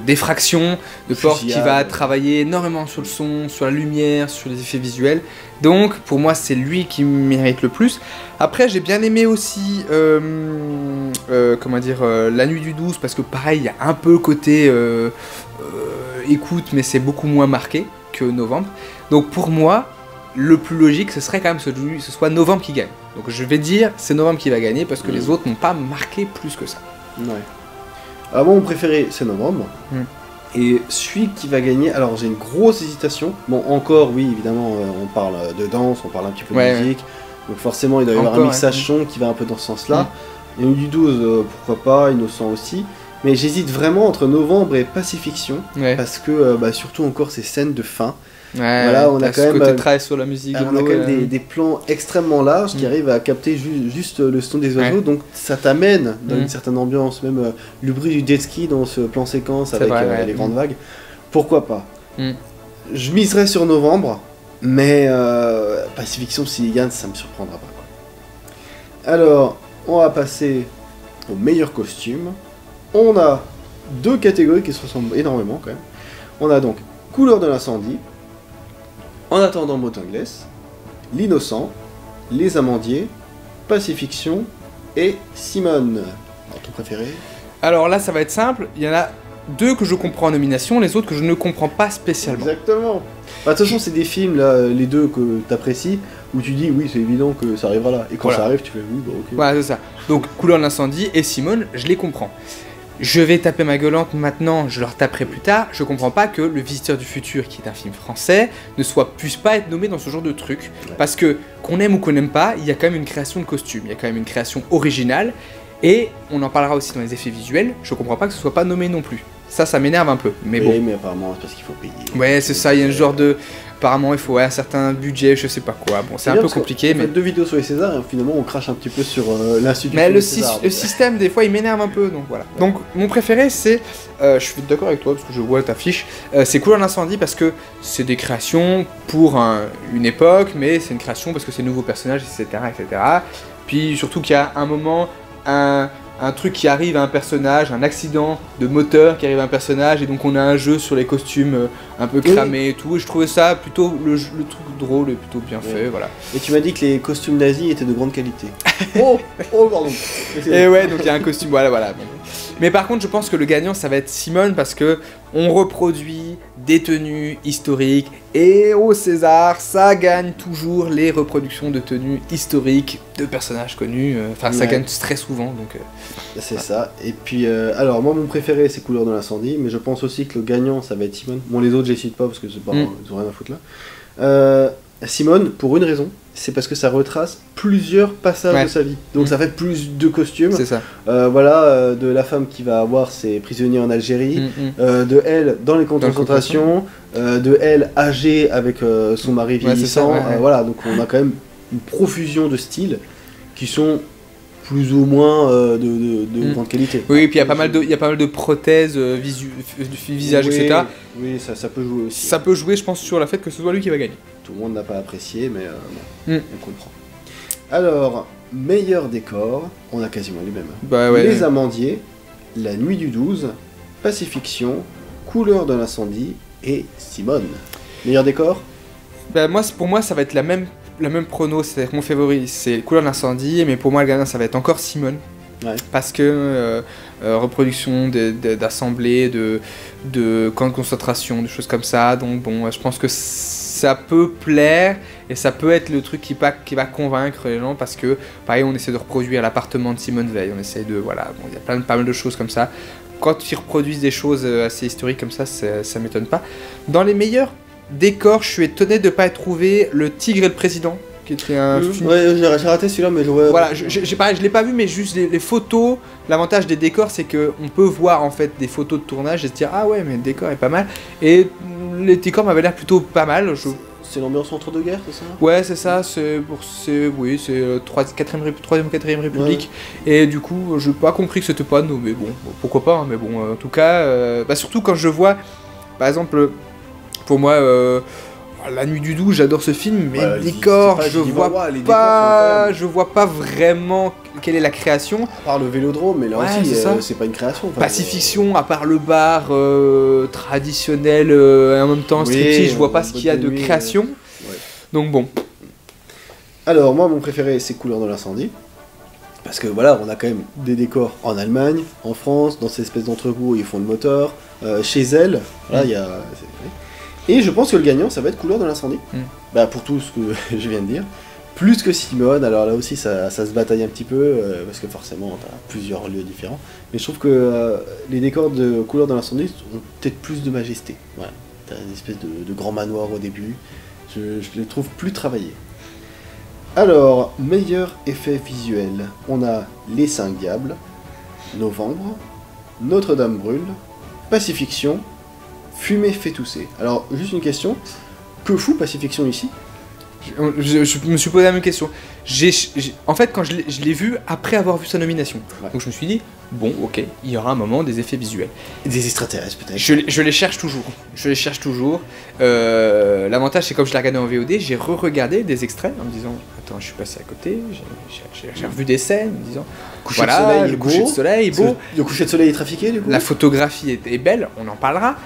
d'effraction, de porte qui va travailler énormément sur le son, sur la lumière, sur les effets visuels. Donc pour moi c'est lui qui mérite le plus. Après j'ai bien aimé aussi La Nuit du 12 parce que pareil il y a un peu le côté écoute mais c'est beaucoup moins marqué que Novembre. Donc pour moi le plus logique ce serait quand même que ce soit Novembre qui gagne. Donc je vais dire c'est Novembre qui va gagner parce que les autres n'ont pas marqué plus que ça. Ouais. Alors moi mon préféré c'est Novembre. Et celui qui va gagner, alors j'ai une grosse hésitation. Bon encore oui évidemment on parle de danse, on parle un petit peu de musique. Donc forcément il doit y avoir un mixage son qui va un peu dans ce sens là. Et du 12 pourquoi pas, Innocent aussi. Mais j'hésite vraiment entre Novembre et Pacifiction. Parce que surtout encore ces scènes de fin. Voilà, on a quand même côté travail sur la musique. On a quand même des plans extrêmement larges qui arrivent à capter juste le son des oiseaux, donc ça t'amène dans une certaine ambiance, même le bruit du jet ski dans ce plan séquence avec les grandes vagues. Pourquoi pas? Je miserais sur Novembre, mais Pacifiction s'il gagne, ça me surprendra pas. Alors, on va passer au meilleur costume. On a deux catégories qui se ressemblent énormément quand même. On a donc Couleur de l'incendie, En attendant Motingless, L'Innocent, Les Amandiers, Pacifiction et Simone. Alors, ton préféré? Alors là, ça va être simple. Il y en a deux que je comprends en nomination, les autres que je ne comprends pas spécialement. Exactement. De toute façon, c'est des films, là, les deux que tu apprécies, où tu dis oui, c'est évident que ça arrivera là. Et quand ça arrive, tu fais oui, ok. Voilà, c'est ça. Donc, Couleur de l'incendie et Simone, je les comprends. Je vais taper ma gueulante maintenant, je leur taperai plus tard. Je comprends pas que Le Visiteur du Futur, qui est un film français, puisse pas être nommé dans ce genre de truc. Parce que, qu'on aime ou qu'on n'aime pas, il y a quand même une création de costume, il y a quand même une création originale. Et on en parlera aussi dans les effets visuels, je comprends pas que ce soit pas nommé non plus. Ça m'énerve un peu, mais bon. Oui, mais apparemment, c'est parce qu'il faut payer. Ouais, c'est ça, il y a un genre de... Apparemment, il faut un certain budget, je sais pas quoi. Bon, c'est un peu compliqué, mais... On fait deux vidéos sur les Césars, et finalement, on crache un petit peu sur l'institution. Mais le système, des fois, il m'énerve un peu, donc voilà. Donc, mon préféré, c'est... je suis d'accord avec toi, parce que je vois ta fiche. C'est Couleur d'incendie, parce que c'est des créations pour une époque, mais c'est une création parce que c'est de nouveaux personnages, etc., etc. Puis, surtout qu'il y a un moment... un truc qui arrive à un personnage, un accident de moteur qui arrive à un personnage, et donc on a un jeu sur les costumes un peu cramés et tout, et je trouvais ça plutôt le truc drôle et plutôt bien fait, voilà. Et tu m'as dit que les costumes nazis étaient de grande qualité. oh pardon. Et ouais, donc il y a un costume, voilà. Mais par contre, je pense que le gagnant, ça va être Simone, parce que on reproduit des tenues historiques, et au César, ça gagne toujours les reproductions de tenues historiques de personnages connus, ça gagne très souvent, donc... c'est ça, et puis, alors moi mon préféré c'est Couleur de l'incendie, mais je pense aussi que le gagnant ça va être Simone. Bon, les autres je les cite pas parce que c'est pas, ils ont rien à foutre là. Simone, pour une raison, c'est parce que ça retrace plusieurs passages de sa vie. Donc ça fait plus de costumes. C'est ça. De la femme qui va avoir ses prisonniers en Algérie, de elle dans les camps de concentration, de elle âgée avec son mari vieillissant. Voilà, donc on a quand même une profusion de styles qui sont plus ou moins de grande qualité. Oui, et puis il y a pas mal de prothèses, visage, etc. Oui, ça peut jouer aussi. Ça peut jouer, je pense, sur le fait que ce soit lui qui va gagner. Tout le monde n'a pas apprécié, mais on comprend. Alors, meilleur décor, on a quasiment les mêmes. Les Amandiers, La Nuit du 12, Pacifiction, Couleur de l'incendie et Simone. Meilleur décor? Pour moi, ça va être la même prono, c'est-à-dire que mon favori c'est Couleur de l'incendie, mais pour moi le gagnant ça va être encore Simone. Parce que reproduction d'assemblées, de camps de concentration, des choses comme ça, donc bon, je pense que ça peut plaire et ça peut être le truc qui va convaincre les gens, parce que pareil on essaie de reproduire l'appartement de Simone Veil, on essaie de, voilà, bon, il y a pas mal de choses comme ça. quand ils reproduisent des choses assez historiques comme ça m'étonne pas. Dans les meilleurs décors, je suis étonné de ne pas trouver Le Tigre et le Président, qui était un film. Ouais, j'ai raté celui-là, mais je vois. Voilà, je l'ai pas vu, mais juste les photos. L'avantage des décors, c'est que on peut voir en fait des photos de tournage et se dire ah ouais, mais le décor est pas mal. Et les décors m'avaient l'air plutôt pas mal. C'est l'ambiance entre deux guerres, c'est ça? Ouais, c'est ça, c'est 3ème, 4ème République. Ouais. Et du coup, j'ai pas compris que c'était pas nous, mais bon, pourquoi pas, hein, mais bon, en tout cas, surtout quand je vois, par exemple, pour moi, La Nuit du 12, j'adore ce film, mais le décor, je vois pas vraiment quelle est la création. À part le Vélodrome, mais là aussi, c'est pas une création. Pacifiction, à part le bar traditionnel et en même temps striptease, je vois pas ce qu'il y a de création. Ouais. Donc bon. Alors, moi, mon préféré, c'est Couleur de l'incendie. Parce que voilà, on a quand même des décors en Allemagne, en France, dans ces espèces d'entrepôts où ils font le moteur, chez elle, voilà, il y a... Et je pense que le gagnant, ça va être Couleur de l'incendie. Bah, pour tout ce que je viens de dire. Plus que Simone, alors là aussi ça se bataille un petit peu, parce que forcément t'as plusieurs lieux différents. Mais je trouve que les décors de Couleur de l'incendie ont peut-être plus de majesté. Voilà. T'as une espèce de grand manoir au début. Je les trouve plus travaillés. Alors, meilleur effet visuel. On a Les 5 Diables, Novembre, Notre-Dame brûle, Pacifiction, Fumée fait tousser. Alors, juste une question. Que fout Pacifiction ici ? Je me suis posé la même question. En fait, quand je l'ai vu après avoir vu sa nomination, donc je me suis dit, bon, ok, il y aura un moment des effets visuels. Des extraterrestres peut-être. Je les cherche toujours. L'avantage, c'est comme je l'ai regardé en VOD, j'ai re-regardé des extraits en me disant, attends, je suis passé à côté, j'ai revu des scènes en me disant, le coucher de soleil est beau. Le coucher de soleil est trafiqué, du coup. La photographie est belle, on en parlera,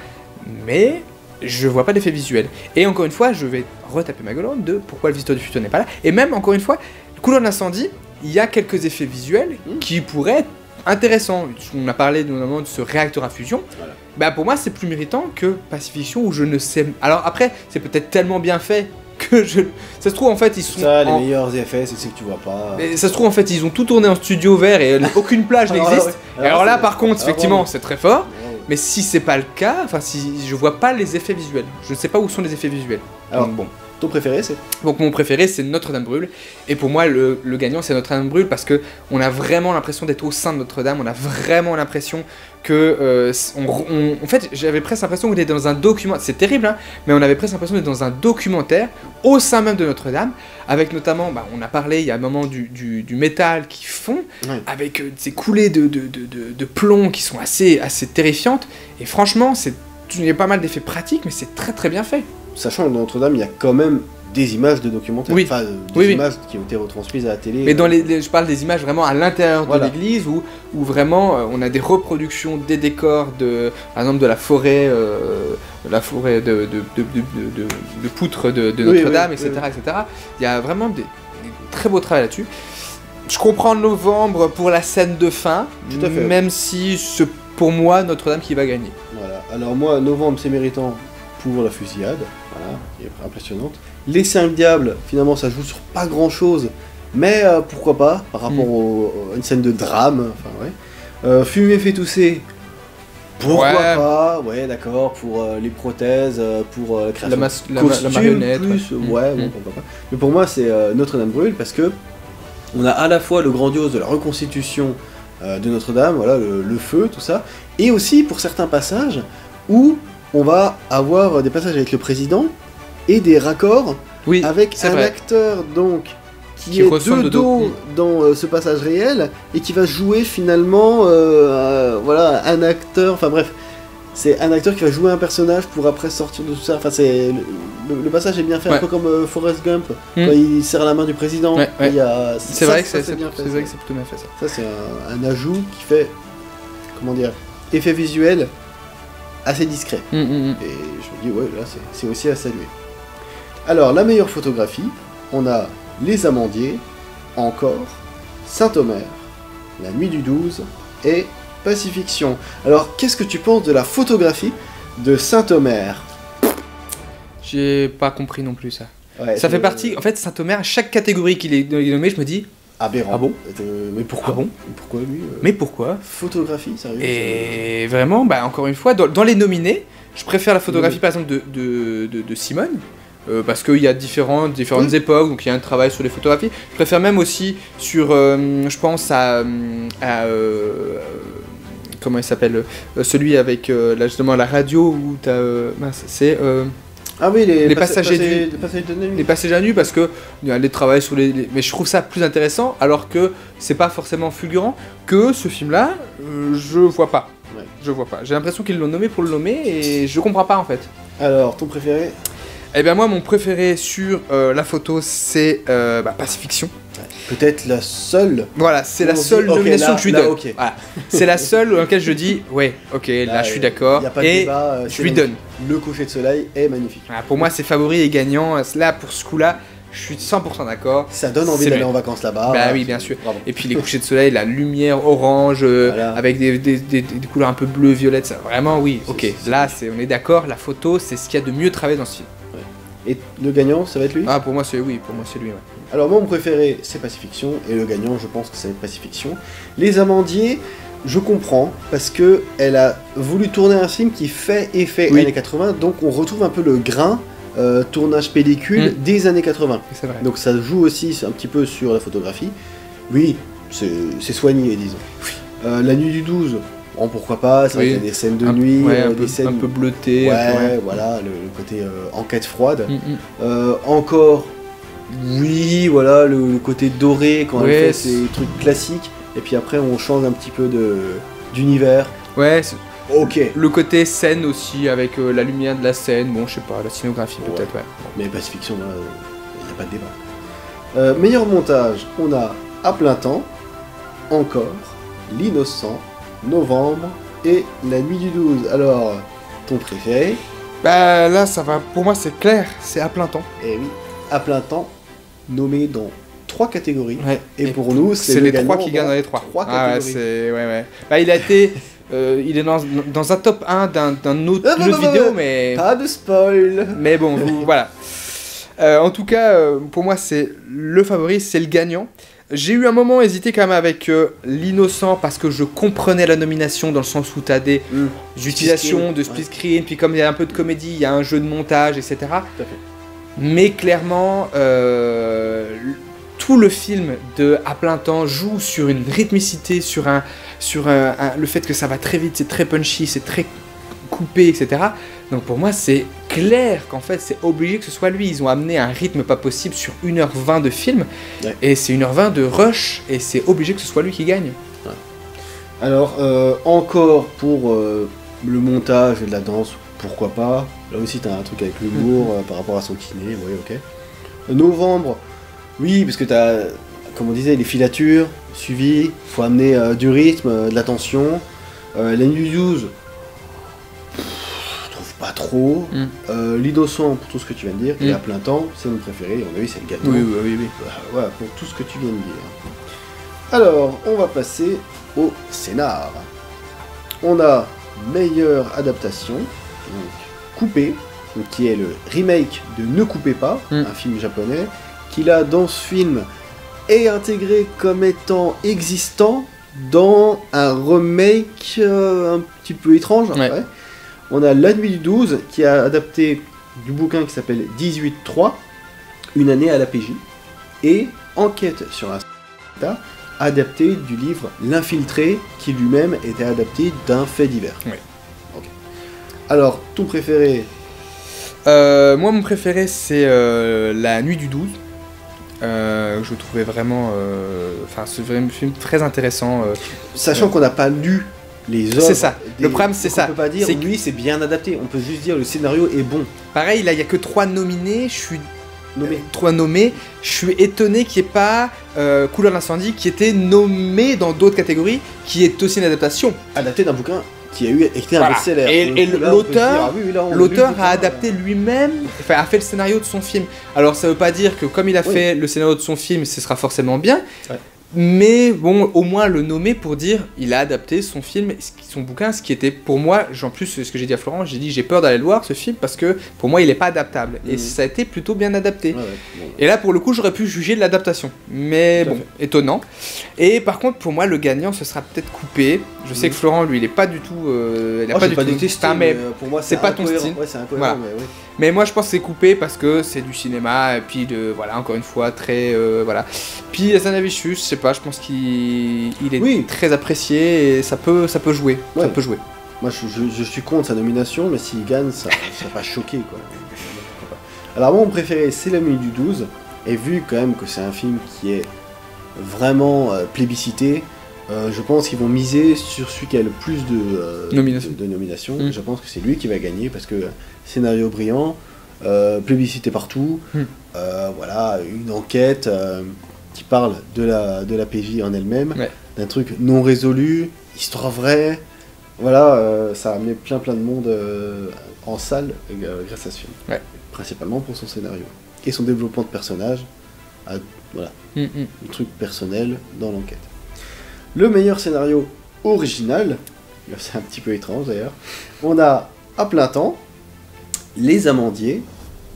mais je vois pas d'effet visuel. Et encore une fois, je vais retaper ma gueule de pourquoi le visiteur du futur n'est pas là. Et même, encore une fois, Couleur de l'incendie, il y a quelques effets visuels qui pourraient être intéressants. On a parlé notamment de ce réacteur à fusion. Voilà. Bah pour moi, c'est plus méritant que Pacifiction, où je ne sais... Alors après, c'est peut-être tellement bien fait que je... Ça se trouve, en fait, ils sont... Ça, les meilleurs effets, c'est ce que tu vois pas. Mais ça se trouve, en fait, ils ont tout tourné en studio vert et aucune plage n'existe. Alors là, par contre, effectivement, c'est très fort. Mais si c'est pas le cas, enfin si je vois pas les effets visuels, je ne sais pas où sont les effets visuels. Alors bon, ton préféré c'est ? Donc mon préféré c'est Notre-Dame brûle, et pour moi le gagnant c'est Notre-Dame brûle parce que on a vraiment l'impression d'être au sein de Notre-Dame, on a vraiment l'impression que en fait j'avais presque l'impression qu'on était dans un documentaire, c'est terrible hein, mais on avait presque l'impression d'être dans un documentaire au sein même de Notre-Dame, avec notamment, on a parlé il y a un moment du métal qui fond, avec ces coulées de plomb qui sont assez terrifiantes, et franchement il y a pas mal d'effets pratiques, mais c'est très très bien fait. Sachant que dans Notre-Dame, il y a quand même des images de documentaires, enfin des images qui ont été retransmises à la télé. Mais dans je parle des images vraiment à l'intérieur de l'église, où vraiment on a des reproductions des décors, par exemple de la forêt de poutres de Notre-Dame, etc., etc. Il y a vraiment des très beaux travaux là-dessus. Je comprends Novembre pour la scène de fin, tout à fait, même si c'est pour moi Notre-Dame qui va gagner. Voilà. Alors moi, Novembre, c'est méritant pour la fusillade, voilà, qui est impressionnante. Les 5 Diables, finalement, ça joue sur pas grand-chose, mais pourquoi pas, par rapport à une scène de drame, enfin ouais. Fumée fait tousser, pourquoi pas, ouais, d'accord, pour les prothèses, pour la création la marionnette, plus, bon, pourquoi pas. Mais pour moi, c'est Notre-Dame brûle, parce que on a à la fois le grandiose de la reconstitution de Notre-Dame, voilà, le feu, tout ça, et aussi pour certains passages où on va avoir des passages avec le président et des raccords avec un acteur donc qui est de dos dans ce passage réel et qui va jouer finalement voilà, un acteur, enfin bref, c'est un acteur qui va jouer un personnage pour après sortir de tout ça. Enfin, c'est le passage est bien fait, un peu comme Forrest Gump quand il serre la main du président. C'est vrai que c'est plutôt bien fait ça. Ça c'est un ajout qui fait, comment dire, effet visuel assez discret. Et je me dis, ouais, là, c'est aussi à saluer. Alors, la meilleure photographie, on a Les Amandiers, Encore, Saint-Omer, La Nuit du 12 et Pacifiction. Alors, qu'est-ce que tu penses de la photographie de Saint-Omer ? J'ai pas compris non plus ça. Ouais, ça fait partie, en fait, Saint-Omer, chaque catégorie qu'il est nommé, je me dis, Aberrant. Ah bon? Mais pourquoi? Ah bon? Pourquoi lui Mais pourquoi? Photographie, sérieux? Et vraiment, bah, encore une fois, dans les nominés, je préfère la photographie par exemple de Simone. Parce qu'il y a différentes époques, donc il y a un travail sur les photographies. Je préfère même aussi sur, je pense à comment il s'appelle, celui avec justement la radio où t'as, c'est Ah oui, les passagers nus. Les passagers de nuit. Les passagers nus, parce que les travails sur mais je trouve ça plus intéressant, alors que c'est pas forcément fulgurant que ce film-là. Je vois pas. Ouais. Je vois pas. J'ai l'impression qu'ils l'ont nommé pour le nommer et je comprends pas en fait. Alors, ton préféré? Eh bien moi mon préféré sur la photo c'est Pacifiction. Peut-être la seule. Voilà, c'est la seule nomination que je lui donne. Okay. Voilà. C'est la seule dans laquelle je dis ouais, ok, là je suis d'accord. Et débat, je lui donne. Le coucher de soleil est magnifique. Voilà, pour moi c'est favori et gagnant. Là pour ce coup-là, je suis 100% d'accord. Ça donne envie d'aller en vacances là-bas. Bah oui, bien sûr. Bravo. Et puis les couchers de soleil, la lumière orange, Voilà. avec des couleurs un peu bleu, violette, ça, vraiment oui, ok. Là on est d'accord, la photo c'est ce qu'il y a de mieux travaillé dans ce film. Et le gagnant, ça va être lui? Ah pour moi c'est lui, ouais. Alors moi mon préféré c'est Pacifiction et le gagnant je pense que ça va être Pacifiction. Les Amandiers, je comprends parce que elle a voulu tourner un film qui fait effet Oui. années 80, donc on retrouve un peu le grain tournage pellicule des années 80. C'est vrai. Donc ça joue aussi un petit peu sur la photographie. Oui, c'est soigné disons. La nuit du 12, bon, pourquoi pas, ça va être des scènes de nuit, des scènes un peu bleutées. Ouais, voilà, le côté enquête froide. Encore, oui, voilà, le côté doré quand elle fait ces trucs classiques. Et puis après, on change un petit peu d'univers. Ouais, ok. Le côté scène aussi, avec la lumière de la scène, bon, je sais pas, la scénographie peut-être, ouais. Mais Pacifiction, il n'y a pas de débat. Meilleur montage, on a À plein temps, Encore, L'Innocent, Novembre et La nuit du 12. Alors, ton préféré? Bah là, ça va, pour moi c'est clair, c'est À plein temps. Eh oui, À plein temps, nommé dans 3 catégories. Ouais. Et pour nous, c'est les 3 qui gagnent dans les 3. Catégories. Bah, il a été. Il est dans un top 1 d'un autre vidéo, mais. Pas de spoil. Mais bon, voilà. En tout cas, pour moi, c'est le favori, c'est le gagnant. J'ai eu un moment hésité quand même avec L'Innocent parce que je comprenais la nomination dans le sens où tu as des utilisations de split screen, puis comme il y a un peu de comédie, il y a un jeu de montage, etc. Tout à fait. Mais clairement, tout le film de À plein temps joue sur une rythmicité, sur le fait que ça va très vite, c'est très punchy, c'est très coupé, etc. Donc pour moi, c'est clair qu'en fait, c'est obligé que ce soit lui. Ils ont amené un rythme pas possible sur 1h20 de film, et c'est 1h20 de rush, et c'est obligé que ce soit lui qui gagne. Ouais. Alors, encore pour le montage et de la danse, pourquoi pas. Là aussi, t'as un truc avec l'humour par rapport à son kiné, oui, ok. Novembre, oui, parce que t'as, comme on disait, les filatures, suivi, faut amener du rythme, de la tension. La nuit du 12, je trouve pas trop. L'Innocent, pour tout ce que tu viens de dire, et À plein temps, c'est mon préféré, on a vu, c'est le gagnant. Oui. Voilà, pour tout ce que tu viens de dire. Alors, on va passer au scénar. On a meilleure adaptation, donc Coupé, donc, qui est le remake de Ne coupez pas, un film japonais, qui là, dans ce film, est intégré comme étant existant dans un remake un petit peu étrange. Après. On a La nuit du 12, qui a adapté du bouquin qui s'appelle 18-3, Une année à la PJ, et Enquête sur un État, adapté du livre L'Infiltré, qui lui-même était adapté d'un fait divers. Oui. Okay. Alors, ton préféré? Moi, mon préféré, c'est La nuit du 12. Je trouvais vraiment... c'est vraiment un film très intéressant. Sachant qu'on n'a pas lu les œuvres... C'est ça. Le problème, c'est ça. On peut pas dire, lui, c'est bien adapté. On peut juste dire, le scénario est bon. Pareil, là, il n'y a que 3 nominés. Je suis... 3 nommés. Je suis étonné qu'il n'y ait pas Couleur d'incendie qui était nommé dans d'autres catégories, qui est aussi une adaptation. Adapté d'un bouquin qui a été un best-seller. Et l'auteur a adapté lui-même, a fait le scénario de son film. Alors ça veut pas dire que comme il a fait le scénario de son film, ce sera forcément bien. Mais bon, au moins le nommer pour dire il a adapté son film, son bouquin, ce qui était pour moi, en plus ce que j'ai dit à Florent, j'ai dit j'ai peur d'aller le voir ce film parce que pour moi il est pas adaptable. Et ça a été plutôt bien adapté. Bon. Et là pour le coup j'aurais pu juger de l'adaptation. Mais bon, étonnant. Et par contre pour moi le gagnant ce sera peut-être Coupé. Je sais que Florent lui il est pas du tout... il a pas du tout détesté, mais pour moi c'est pas ton style. Ouais, c'est incohérent, voilà. Mais moi je pense que c'est Coupé parce que c'est du cinéma et puis voilà encore une fois très voilà. Puis Hazanavicius, je sais pas, je pense qu'il est très apprécié et ça peut jouer. Ouais. Ça peut jouer. Moi je suis contre sa nomination, mais s'il gagne ça va choquer quoi. Alors moi mon préféré c'est La Nuit du 12 et vu quand même que c'est un film qui est vraiment plébiscité, je pense qu'ils vont miser sur celui qui a le plus de nominations. Je pense que c'est lui qui va gagner parce que scénario brillant, plébiscité partout, voilà, une enquête qui parle de la PJ en elle-même, d'un truc non résolu, histoire vraie, voilà, ça a amené plein de monde en salle grâce à ce film, principalement pour son scénario et son développement de personnage, voilà, un truc personnel dans l'enquête. Le meilleur scénario original, c'est un petit peu étrange d'ailleurs, on a À plein temps, Les Amandiers,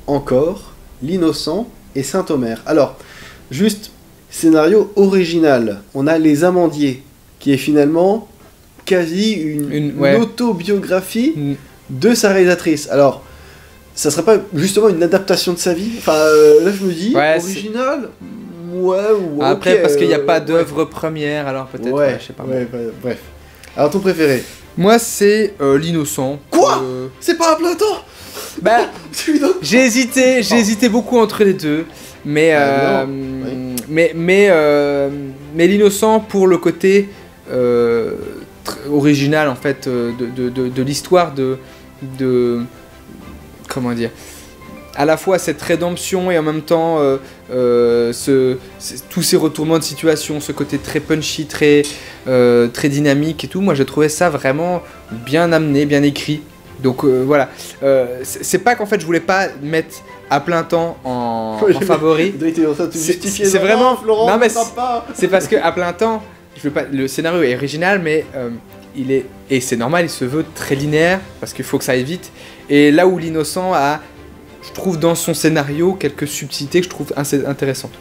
Encore, L'Innocent et Saint-Omer. Alors, juste, scénario original, on a Les Amandiers, qui est finalement quasi une autobiographie de sa réalisatrice. Alors, ça serait pas justement une adaptation de sa vie? Enfin, là je me dis, original. Après, parce qu'il n'y a pas d'œuvre première, alors peut-être, je sais pas. Bref. Alors, ton préféré? Moi, c'est L'Innocent. Quoi? C'est pas À plein temps? Bah, j'ai hésité beaucoup entre les deux, mais mais L'Innocent pour le côté original en fait de l'histoire de comment dire, à la fois cette rédemption et en même temps tous ces retournements de situation, ce côté très punchy, très dynamique et tout. Moi, j'ai trouvé ça vraiment bien amené, bien écrit. Donc voilà, c'est pas qu'en fait je voulais pas mettre À plein temps en favori. C'est vraiment Florent, non mais c'est parce que À plein temps, je veux pas, le scénario est original, mais il est, et c'est normal, il se veut très linéaire parce qu'il faut que ça aille vite. Et là où L'Innocent a, je trouve dans son scénario quelques subtilités que je trouve assez intéressantes.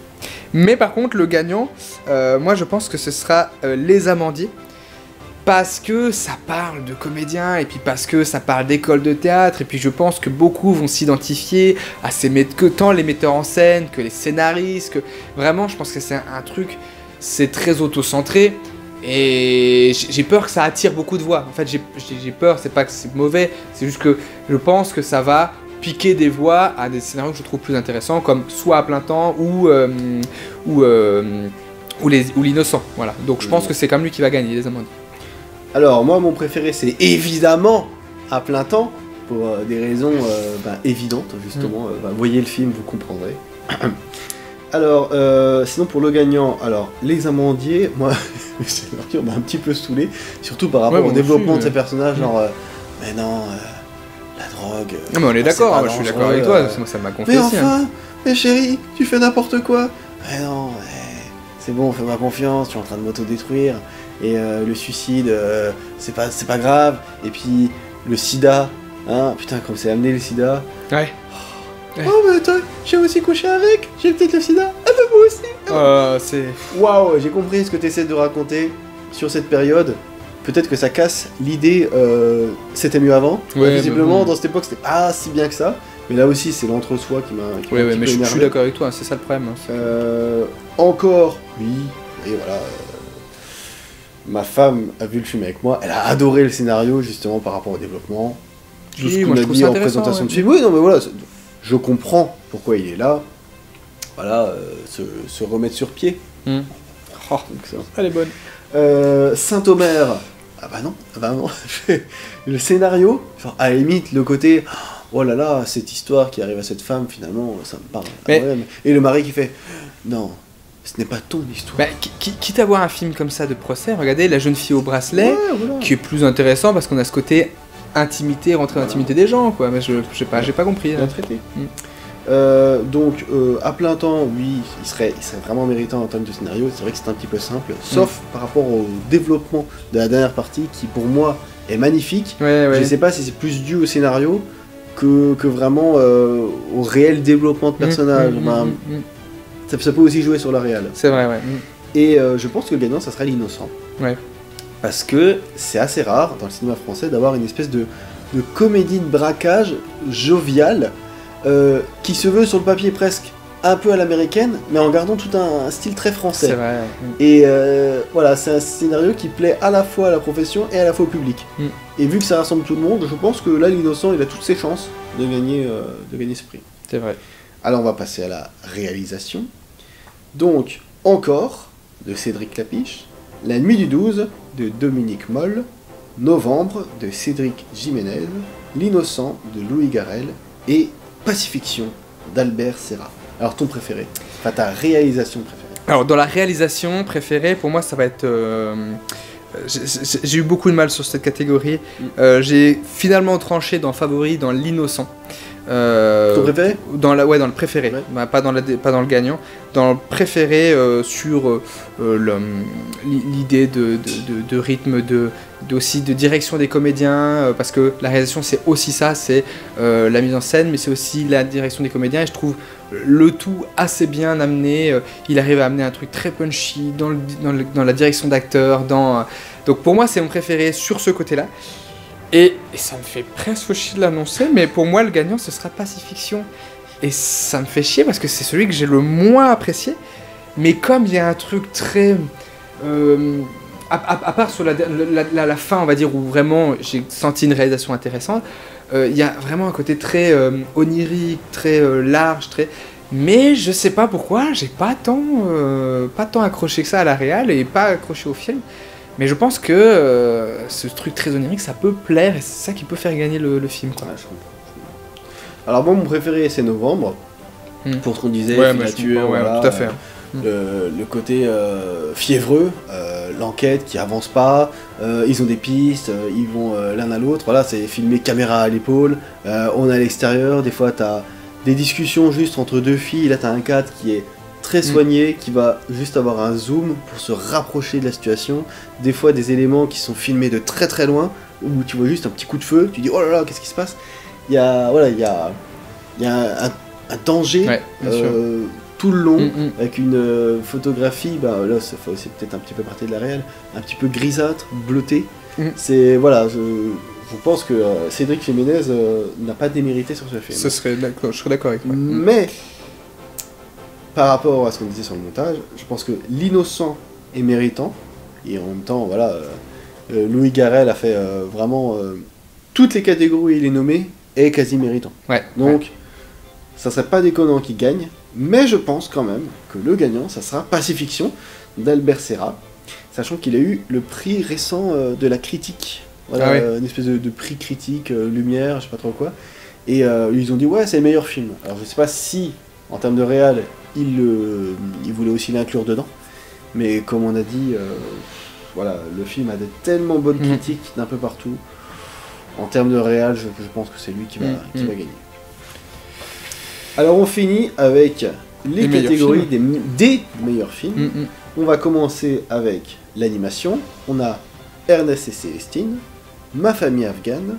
Mais par contre le gagnant, moi je pense que ce sera Les Amandiers. Parce que ça parle de comédiens, et puis parce que ça parle d'école de théâtre, et puis je pense que beaucoup vont s'identifier à que tant les metteurs en scène, que les scénaristes, que vraiment je pense que c'est un truc, c'est très auto-centré, et j'ai peur que ça attire beaucoup de voix. En fait j'ai peur, c'est pas que c'est mauvais, c'est juste que je pense que ça va piquer des voix à des scénarios que je trouve plus intéressants, comme soit À plein temps ou L'Innocent, voilà. Donc je pense que c'est comme lui qui va gagner, Les Amandiers. Alors, moi, mon préféré, c'est évidemment À plein temps, pour des raisons évidentes, justement. Voyez le film, vous comprendrez. Alors, sinon, pour le gagnant, alors, Les Amandiers, moi, le scénario m'a un petit peu saoulé, surtout par rapport au développement de ces personnages, genre, mais non, la drogue... Non, mais on est d'accord, je suis d'accord avec toi, ça m'a confié mais aussi. Enfin, mais chérie, tu fais n'importe quoi. Mais non, c'est bon, fais-moi confiance, tu es en train de m'autodétruire. Et le suicide, c'est pas grave. Et puis le sida, hein, putain, comme c'est amené le sida. Ouais. Oh, mais attends, j'ai aussi couché avec, j'ai peut-être le sida. Ah bah moi aussi. C'est... Waouh, j'ai compris ce que tu essaies de raconter sur cette période. Peut-être que ça casse l'idée, c'était mieux avant. Visiblement, dans cette époque, c'était pas si bien que ça. Mais là aussi, c'est l'entre-soi qui m'a mais je suis d'accord avec toi, c'est ça le problème. Encore, oui, et voilà. Ma femme a vu le film avec moi, elle a adoré le scénario justement par rapport au développement. Tout ce qu'on a dit en présentation de film. Oui, non mais voilà, je comprends pourquoi il est là. Voilà, se remettre sur pied. Oh, elle est bonne. Saint-Omer, ah bah non. Le scénario, genre à la limite, le côté, oh là là, cette histoire qui arrive à cette femme, finalement, ça me parle. Et le mari qui fait, non. Ce n'est pas ton histoire. Bah, quitte à voir un film comme ça de procès, regardez La jeune fille au bracelet, qui est plus intéressant parce qu'on a ce côté intimité, rentrer dans l'intimité des gens, quoi. Mais j'ai pas compris. Bien traité. Donc à plein temps, oui, il serait vraiment méritant en termes de scénario. C'est vrai que c'est un petit peu simple, sauf par rapport au développement de la dernière partie qui pour moi est magnifique. Je sais pas si c'est plus dû au scénario que vraiment au réel développement de personnages. Ça peut aussi jouer sur la réal. C'est vrai, ouais. Et je pense que le gagnant, ça sera l'innocent. Ouais. Parce que c'est assez rare dans le cinéma français d'avoir une espèce de comédie de braquage joviale qui se veut sur le papier presque un peu à l'américaine, mais en gardant tout un style très français. C'est vrai. Et voilà, c'est un scénario qui plaît à la fois à la profession et à la fois au public. Et vu que ça rassemble tout le monde, je pense que là, l'innocent, il a toutes ses chances de gagner ce prix. C'est vrai. Alors on va passer à la réalisation. Donc, encore, de Cédric Clapiche, La Nuit du 12 de Dominique Moll, Novembre de Cédric Jiménez, L'Innocent de Louis Garrel et Pacifiction d'Albert Serra. Alors ton préféré, enfin ta réalisation préférée. Alors dans la réalisation préférée, pour moi ça va être... j'ai eu beaucoup de mal sur cette catégorie. J'ai finalement tranché dans favori dans L'Innocent. Ton préféré ? Dans le préféré, ouais. Pas dans le gagnant. Dans le préféré sur l'idée de rythme, aussi de direction des comédiens, parce que la réalisation c'est aussi ça, c'est la mise en scène, mais c'est aussi la direction des comédiens, et je trouve le tout assez bien amené. Il arrive à amener un truc très punchy dans la direction d'acteur. Donc pour moi c'est mon préféré sur ce côté-là. Et ça me fait presque chier de l'annoncer, mais pour moi le gagnant ce sera Pacifiction. Et ça me fait chier parce que c'est celui que j'ai le moins apprécié. Mais comme il y a un truc très... à part sur la fin, on va dire, où vraiment j'ai senti une réalisation intéressante, il y a vraiment un côté très onirique, très large, très... Mais je sais pas pourquoi, j'ai pas tant accroché que ça à la réal et pas accroché au film. Mais je pense que ce truc très onirique, ça peut plaire et c'est ça qui peut faire gagner le film, quoi. Ouais, je comprends. Alors moi, mon préféré, c'est Novembre. Pour ce qu'on disait, filature, voilà, tout à fait. Le côté fiévreux, l'enquête qui avance pas, ils ont des pistes, ils vont l'un à l'autre. Voilà, c'est filmé caméra à l'épaule, on est à l'extérieur, des fois t'as des discussions juste entre deux filles, là t'as un cadre qui est très soigné, qui va juste avoir un zoom pour se rapprocher de la situation. Des fois des éléments qui sont filmés de très très loin, où tu vois juste un petit coup de feu, tu dis oh là là, qu'est-ce qui se passe. Il y a un danger tout le long, avec une photographie, là c'est peut-être un petit peu partie de la réelle, un petit peu grisâtre, bleutée. C'est, voilà, je pense que Cédric Jiménez n'a pas démérité sur ce film. Je serais d'accord avec toi. Mais, par rapport à ce qu'on disait sur le montage, je pense que L'Innocent est méritant, et en même temps, voilà, Louis Garrel a fait vraiment toutes les catégories où il est nommé, est quasi méritant. Donc, ça serait pas déconnant qu'il gagne, mais je pense quand même que le gagnant, ça sera Pacifiction d'Albert Serra, sachant qu'il a eu le prix récent de la critique. Voilà, une espèce de prix critique, Lumière, je sais pas trop quoi. Et ils ont dit ouais, c'est le meilleur film. Alors je sais pas si, en termes de réal, ils voulaient aussi l'inclure dedans, mais comme on a dit, voilà, le film a de tellement bonnes critiques d'un peu partout. En termes de réal, je pense que c'est lui qui va gagner. Alors on finit avec les catégories des meilleurs films. On va commencer avec l'animation. On a Ernest et Célestine, Ma famille afghane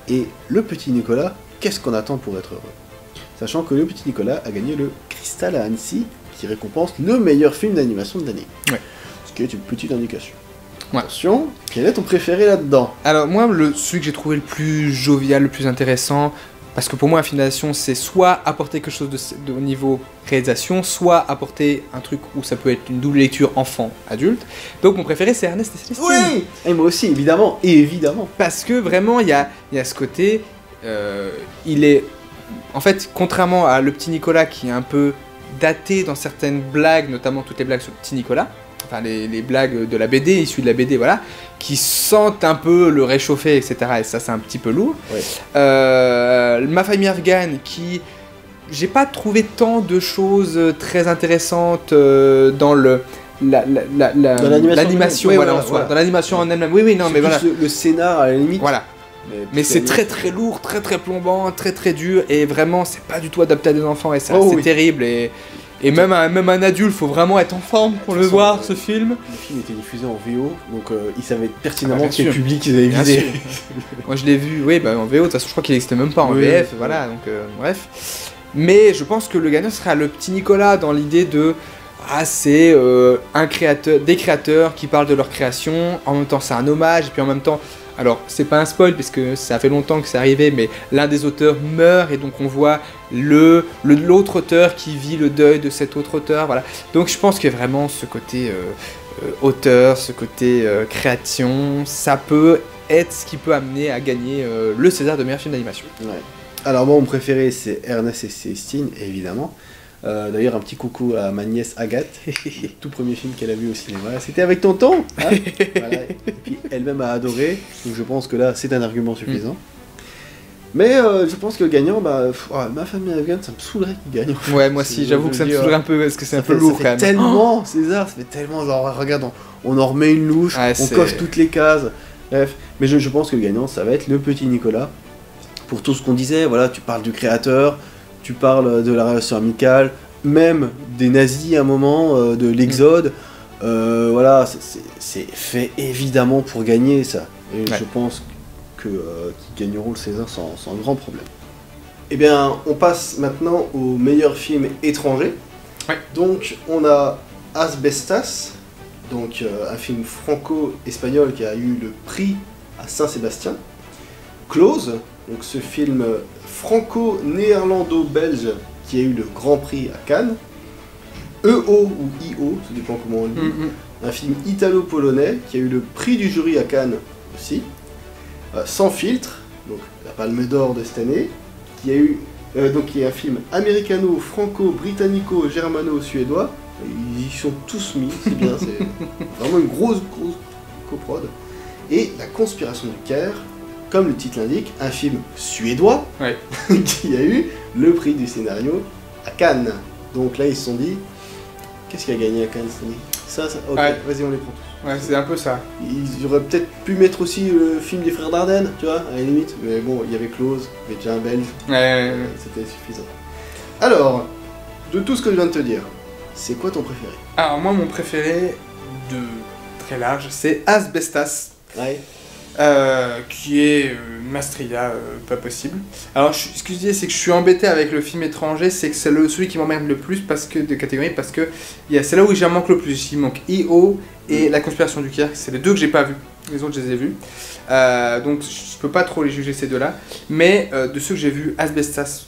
et Le Petit Nicolas, Qu'est-ce qu'on attend pour être heureux. Sachant que Le Petit Nicolas a gagné le Cristal à Annecy, qui récompense le meilleur film d'animation de l'année. Ce qui est une petite indication. Attention, quel est ton préféré là-dedans? Alors moi, celui que j'ai trouvé le plus jovial, le plus intéressant, parce que pour moi un film d'animation c'est soit apporter quelque chose de au niveau réalisation, soit apporter un truc où ça peut être une double lecture enfant-adulte. Donc mon préféré c'est Ernest et Célestine. Oui. Et moi aussi, évidemment, Parce que vraiment il y a ce côté, il est... En fait, contrairement à Le Petit Nicolas qui est un peu daté dans certaines blagues, notamment toutes les blagues sur Le Petit Nicolas, enfin les blagues de la BD, issues de la BD, voilà, qui sentent un peu le réchauffé, etc. Et ça, c'est un petit peu lourd. Ma famille afghane, qui... J'ai pas trouvé tant de choses très intéressantes dans l'animation, voilà, en soi. Dans l'animation en elle-même, oui, non, mais voilà. Le scénar, à la limite. Voilà. Mais c'est très très lourd, très très plombant, très très dur, et vraiment c'est pas du tout adapté à des enfants, et c'est terrible, et même un adulte, faut vraiment être en forme pour le voir, ce film. Le film était diffusé en VO, donc ils savaient pertinemment quel public ils avaient visé. Moi je l'ai vu, en VO, de toute façon je crois qu'il n'existait même pas en VF, voilà, donc bref. Mais je pense que le gagnant sera le petit Nicolas dans l'idée de... c'est des créateurs qui parlent de leur création, en même temps c'est un hommage, et puis en même temps... Alors, c'est pas un spoil, parce que ça fait longtemps que c'est arrivé, mais l'un des auteurs meurt, et donc on voit l'autre auteur qui vit le deuil de cet autre auteur, voilà. Donc je pense que vraiment ce côté auteur, ce côté création, ça peut être ce qui peut amener à gagner le César de meilleur film d'animation. Ouais. Alors moi, mon préféré, c'est Ernest et Célestine, évidemment. D'ailleurs, un petit coucou à ma nièce Agathe, le tout premier film qu'elle a vu au cinéma. C'était avec tonton, hein. Voilà. Et puis elle-même a adoré, donc je pense que là, c'est un argument suffisant. Mais je pense que le gagnant, ma famille afghane, ça me saoulerait qu'il gagne. Ouais, moi aussi, j'avoue que ça me saoulerait un peu, parce que c'est un peu lourd quand même. Tellement, César, ça fait tellement, genre, regarde, on en remet une louche, on coche toutes les cases. Bref, mais je pense que le gagnant, ça va être le petit Nicolas. Pour tout ce qu'on disait, voilà, tu parles du créateur, tu parles de la relation amicale, même des nazis à un moment, de l'exode. Voilà, c'est fait évidemment pour gagner ça. Et je pense qu'ils gagneront le César sans grand problème. Eh bien, on passe maintenant au meilleur film étranger. Donc, on a Asbestas, donc un film franco-espagnol qui a eu le prix à Saint-Sébastien. Close, donc ce film franco-néerlando-belge qui a eu le Grand Prix à Cannes. EO ou IO, ça dépend comment on le dit. Un film italo-polonais qui a eu le prix du jury à Cannes aussi. Sans filtre, donc la Palme d'Or de cette année, qui a eu qui est un film américano-franco-britannico-germano-suédois. Ils y sont tous mis, c'est bien, c'est vraiment une grosse coprode. Et La Conspiration du Caire, comme le titre l'indique, un film suédois qui a eu le prix du scénario à Cannes. Donc là, ils se sont dit, qu'est-ce qui a gagné à Cannes cette année ? Ça, ok, vas-y, on les prend tous. Ouais, c'est un peu ça. Ils auraient peut-être pu mettre aussi le film des Frères Dardenne, tu vois, à la limite. Mais bon, il y avait Close, il y avait déjà un Belge. C'était suffisant. Alors, de tout ce que je viens de te dire, c'est quoi ton préféré ? Alors moi, mon préféré, de très large, c'est Asbestas. Qui est Mastrilla, pas possible. Alors, ce que je dis, c'est que je suis embêté avec le film étranger, c'est que c'est celui qui m'emmerde le plus de catégorie, parce que c'est là où j'en manque le plus. Il manque I.O. et La Conspiration du Caire, c'est les deux que j'ai pas vus. Les autres, je les ai vus. Donc, je peux pas trop les juger, ces deux-là. Mais de ceux que j'ai vus, Asbestas,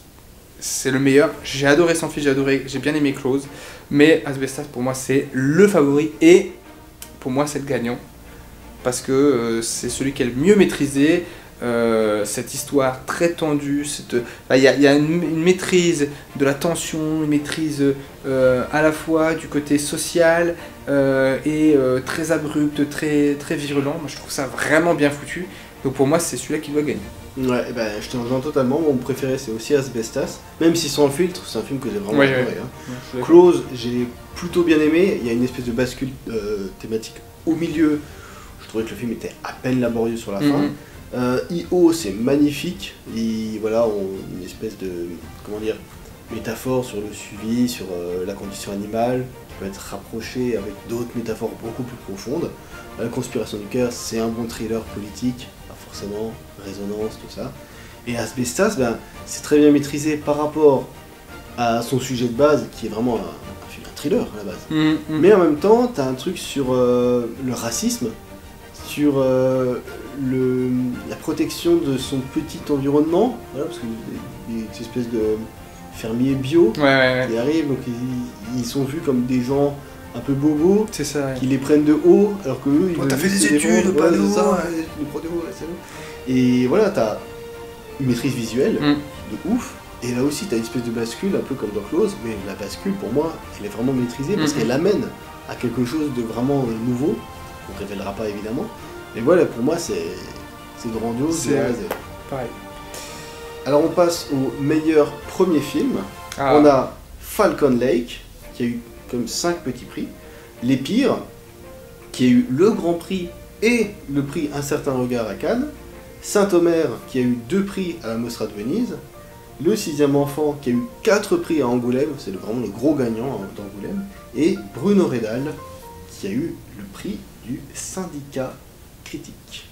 c'est le meilleur. J'ai adoré Sans Fil, j'ai bien aimé Close. Mais Asbestas, pour moi, c'est le favori. Et pour moi, c'est le gagnant. Parce que c'est celui qui est le mieux maîtrisé, cette histoire très tendue, il y a une maîtrise de la tension, une maîtrise à la fois du côté social et très abrupte, très virulent. Moi je trouve ça vraiment bien foutu, donc pour moi c'est celui-là qui doit gagner. Ouais, je te rejoins totalement, mon préféré c'est aussi Asbestas, même si sans filtre, c'est un film que j'ai vraiment adoré. Close, j'ai plutôt bien aimé, il y a une espèce de bascule thématique au milieu. Je trouvais que le film était à peine laborieux sur la fin. I.O. c'est magnifique, et voilà, une espèce de métaphore sur le suivi, sur la condition animale, qui peut être rapprochée avec d'autres métaphores beaucoup plus profondes. La Conspiration du Caire, c'est un bon thriller politique, pas forcément, résonance, tout ça. Et Asbestas, c'est très bien maîtrisé par rapport à son sujet de base, qui est vraiment un thriller à la base. Mais en même temps, t'as un truc sur le racisme, sur la protection de son petit environnement, voilà, parce qu'il y a des espèces de fermiers bio qui arrivent, donc ils sont vus comme des gens un peu bobos, qui les prennent de haut, alors que eux, t'as fait des études, pas de haut. Et voilà, t'as une maîtrise visuelle de ouf, et là aussi t'as une espèce de bascule, un peu comme dans Close, mais la bascule, pour moi, elle est vraiment maîtrisée, parce qu'elle amène à quelque chose de vraiment nouveau. On ne révélera pas évidemment, mais voilà, pour moi c'est grandiose. C'est pareil. Alors on passe au meilleur premier film. On a Falcon Lake, qui a eu comme 5 petits prix. Les Pires, qui a eu le Grand Prix et le prix Un certain regard à Cannes. Saint-Omer qui a eu 2 prix à la Mostra de Venise, Le Sixième Enfant qui a eu 4 prix à Angoulême, c'est vraiment le gros gagnant d'Angoulême, et Bruno Redal qui a eu le prix du syndicat critique.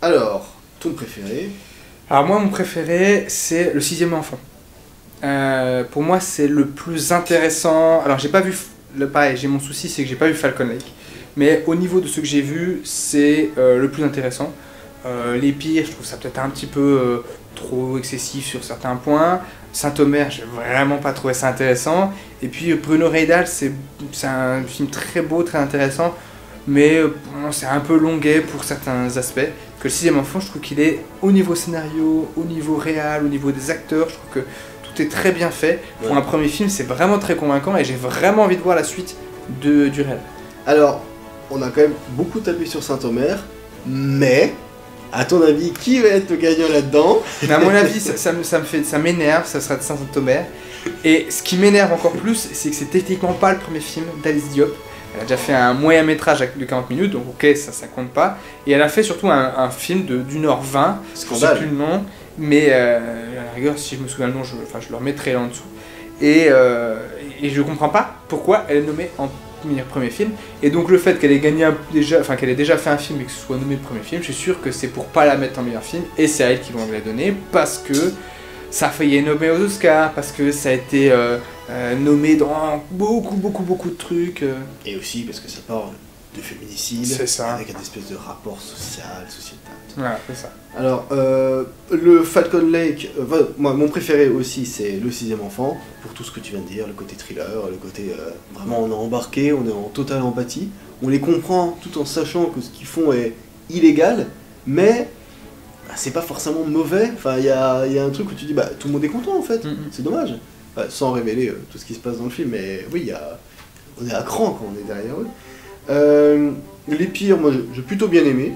Alors, ton préféré? Alors moi, mon préféré, c'est Le Sixième Enfant. Pour moi, c'est le plus intéressant. Alors, j'ai pas vu... Pareil, j'ai mon souci, c'est que j'ai pas vu Falcon Lake. Mais au niveau de ce que j'ai vu, c'est le plus intéressant. Les pires, je trouve ça peut-être un petit peu trop excessif sur certains points. Saint-Omer, j'ai vraiment pas trouvé ça intéressant. Et puis Bruno Reidal, c'est un film très beau, très intéressant. Mais c'est un peu longuet pour certains aspects. Que Le Sixième Enfant, je trouve qu'il est au niveau scénario, au niveau réal, au niveau des acteurs, je trouve que tout est très bien fait. Pour un premier film, c'est vraiment très convaincant et j'ai vraiment envie de voir la suite du réel. Alors, on a quand même beaucoup tapé sur Saint-Omer, mais à ton avis, qui va être le gagnant là-dedans? Mais à mon avis, ça m'énerve, ça sera de Saint-Omer. Et ce qui m'énerve encore plus, c'est que c'est techniquement pas le premier film d'Alice Diop. Elle a déjà fait un moyen métrage de 40 minutes, donc ok, ça compte pas. Et elle a fait surtout un film d'1h20, je sais plus le nom, mais à la rigueur, si je me souviens le nom, je le remettrai là en dessous. Et je comprends pas pourquoi elle est nommée en premier film. Et donc le fait qu'elle ait gagné qu'elle ait déjà fait un film et que ce soit nommé premier film, je suis sûr que c'est pour pas la mettre en meilleur film, et c'est à elle qu'ils vont la donner, parce que ça a failli être nommé aux Oscars, parce que ça a été nommé dans beaucoup de trucs. Et aussi parce que ça parle de féminicide, avec un espèce de rapport social, sociétal. Voilà, c'est ça. Alors, le Falcon Lake, moi, mon préféré aussi, c'est Le Sixième Enfant, pour tout ce que tu viens de dire, le côté thriller, le côté vraiment on est embarqué, on est en totale empathie, on les comprend tout en sachant que ce qu'ils font est illégal, mais c'est pas forcément mauvais. Enfin, il y a un truc où tu dis, tout le monde est content en fait, c'est dommage. Sans révéler tout ce qui se passe dans le film, mais oui, on est à cran quand on est derrière eux. Les pires, moi j'ai plutôt bien aimé,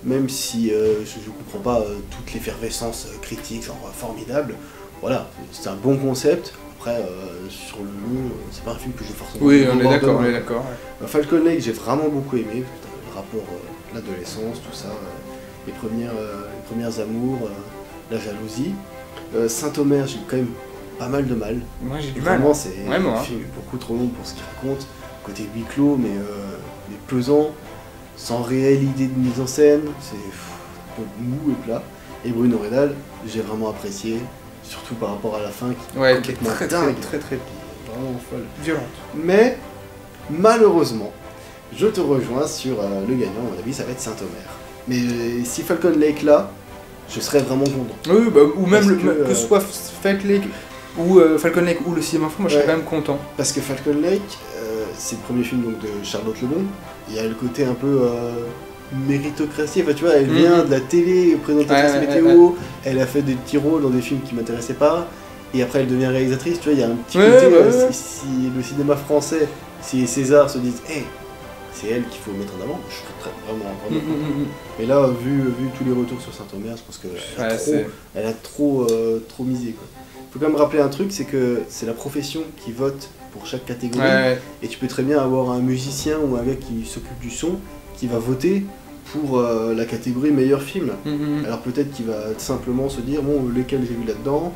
même si je comprends pas toute l'effervescence critique, genre formidable. Voilà, c'est un bon concept. Après, sur le long, c'est pas un film que je forcément. Oui, on est d'accord. Ouais. Falcon Lake, j'ai vraiment beaucoup aimé, le rapport, l'adolescence, tout ça, les premières amours, la jalousie. Saint-Omer, j'ai quand même pas mal de mal. Moi j'ai du mal. Vraiment, c'est un film beaucoup trop long pour ce qu'il raconte. Côté huis clos, mais pesant, sans réelle idée de mise en scène, c'est un peu mou et plat. Et Bruno Redal, j'ai vraiment apprécié, surtout par rapport à la fin qui est complètement dingue. Très vraiment folle. Violente. Mais malheureusement, je te rejoins sur le gagnant, à mon avis, ça va être Saint-Omer. Mais si Falcon Lake là, je serais vraiment content. Oui, ou même que ce soit Falcon Lake ou Le Sixième Enfant, moi je serais quand même content. Parce que Falcon Lake, c'est le premier film donc, de Charlotte Lebon. Il y a le côté un peu méritocratie. Enfin, tu vois, elle vient de la télé, présentatrice météo. Elle a fait des petits rôles dans des films qui m'intéressaient pas. Et après, elle devient réalisatrice. Tu vois, il y a un petit côté. Si le cinéma français, si les Césars se disent, hey, c'est elle qu'il faut mettre en avant, je serais vraiment content. Mais là, vu tous les retours sur Saint-Omer, je pense qu'elle a trop misé, quoi. Faut quand même rappeler un truc, c'est que c'est la profession qui vote pour chaque catégorie, et tu peux très bien avoir un musicien ou un gars qui s'occupe du son qui va voter pour la catégorie meilleur film. Alors peut-être qu'il va simplement se dire, bon, lesquels j'ai vu là-dedans,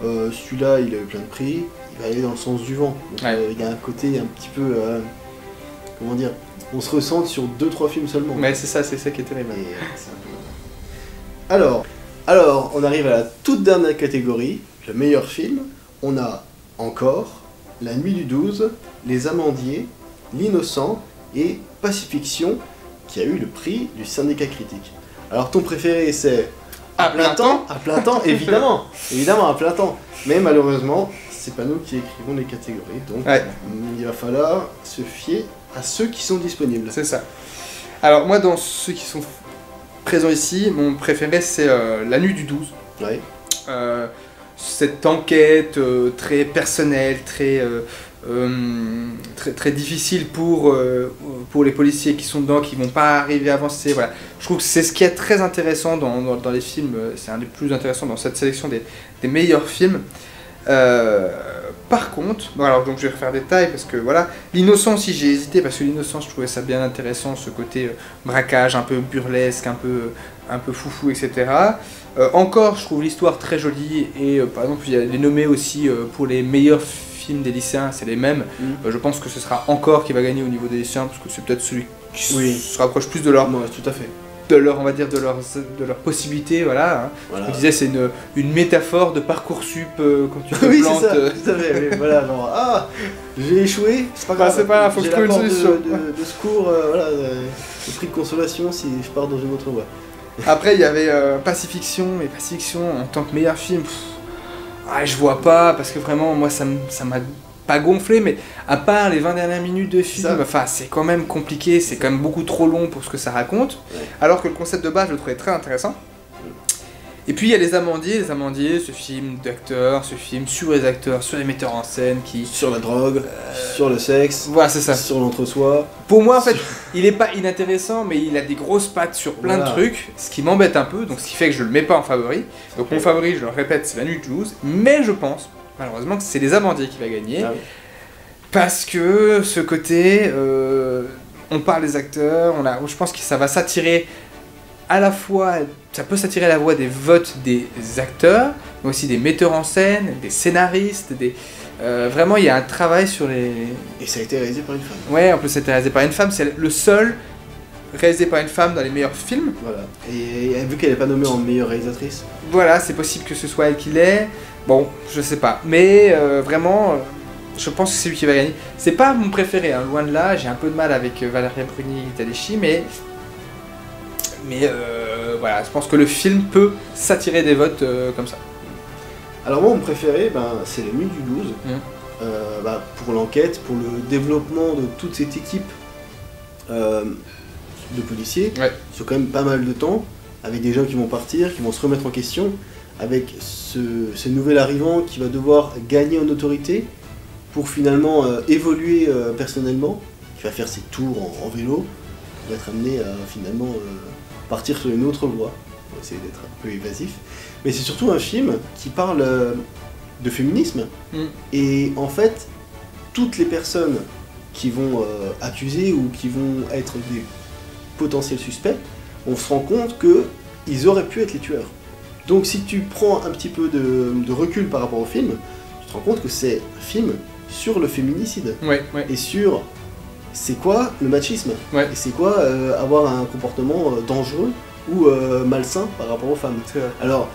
celui-là il a eu plein de prix, il va aller dans le sens du vent. Donc il y a un côté un petit peu, comment dire, on se ressent sur 2-3 films seulement. Mais c'est ça qui est terrible. Alors, on arrive à la toute dernière catégorie, le meilleur film. On a encore La Nuit du 12, Les Amandiers, L'Innocent et Pacifiction, qui a eu le prix du syndicat critique. Alors ton préféré c'est À plein temps, évidemment, à plein temps. Mais malheureusement, c'est pas nous qui écrivons les catégories, donc il va falloir se fier à ceux qui sont disponibles. C'est ça. Alors moi, dans ceux qui sont présents ici, mon préféré c'est La Nuit du 12. Ouais. Cette enquête très personnelle, très difficile pour les policiers qui sont dedans, qui vont pas arriver à avancer. Voilà. Je trouve que c'est ce qui est très intéressant dans les films, c'est un des plus intéressants dans cette sélection des meilleurs films. par contre, bon alors donc je vais refaire des tailles parce que voilà, l'innocent aussi j'ai hésité parce que l'innocent je trouvais ça bien intéressant, ce côté braquage un peu burlesque, un peu foufou, etc. Encore je trouve l'histoire très jolie et par exemple il y a les nommés aussi pour les meilleurs films des lycéens, c'est les mêmes. Je pense que ce sera Encore qui va gagner au niveau des lycéens parce que c'est peut-être celui qui se rapproche plus de leur... Ouais, tout à fait. De leur, on va dire, de leurs possibilités, voilà. Voilà. Je disais, c'est une métaphore de Parcoursup quand tu te oui, plantes. C'est ça, tout à fait, oui, voilà, genre, ah, j'ai échoué, c'est pas grave. C'est pas grave, faut que je trouve une solution. De secours, voilà, le prix de consolation si je pars dans une autre voie. Après, il y avait Pacifiction, mais Pacifiction, en tant que meilleur film, je vois pas, parce que vraiment, moi, ça m'a pas gonflé, mais à part les 20 dernières minutes de film, enfin c'est quand même compliqué, c'est quand même beaucoup trop long pour ce que ça raconte, alors que le concept de base je le trouvais très intéressant. Et puis il y a les Amandiers, ce film d'acteurs, ce film sur les acteurs, sur les metteurs en scène qui... Sur la drogue, sur le sexe, voilà, c'est ça. Sur l'entre-soi. Pour moi en fait, il est pas inintéressant, mais il a des grosses pattes sur plein de trucs, ce qui m'embête un peu, donc ce qui fait que je le mets pas en favori. Donc mon favori, je le répète, c'est La Nuit de Toulouse, mais je pense malheureusement que c'est les Amandiers qui va gagner, parce que ce côté, on parle des acteurs, je pense que ça va s'attirer à la fois, ça peut s'attirer à la voix des votes des acteurs, mais aussi des metteurs en scène, des scénaristes, vraiment il y a un travail sur les... Et ça a été réalisé par une femme. Ouais, en plus ça a été réalisé par une femme, c'est le seul réalisé par une femme dans les meilleurs films. Voilà, et vu qu'elle n'est pas nommée en meilleure réalisatrice. Voilà, c'est possible que ce soit elle qui l'ait. Bon, je sais pas, mais vraiment, je pense que c'est lui qui va gagner. C'est pas mon préféré, hein, loin de là, j'ai un peu de mal avec Valeria Bruni et Tedeschi, mais voilà, je pense que le film peut s'attirer des votes comme ça. Alors moi, mon préféré, c'est La Nuit du 12, pour l'enquête, pour le développement de toute cette équipe de policiers, sur quand même pas mal de temps, avec des gens qui vont partir, qui vont se remettre en question, avec ce nouvel arrivant qui va devoir gagner en autorité pour finalement évoluer personnellement, qui va faire ses tours en vélo, pour être amené à finalement partir sur une autre voie. On va essayer d'être un peu évasif. Mais c'est surtout un film qui parle de féminisme, et en fait, toutes les personnes qui vont accuser ou qui vont être des potentiels suspects, on se rend compte qu'ils auraient pu être les tueurs. Donc si tu prends un petit peu de recul par rapport au film, tu te rends compte que c'est un film sur le féminicide. Et sur c'est quoi le machisme. Et c'est quoi avoir un comportement dangereux ou malsain par rapport aux femmes. Alors,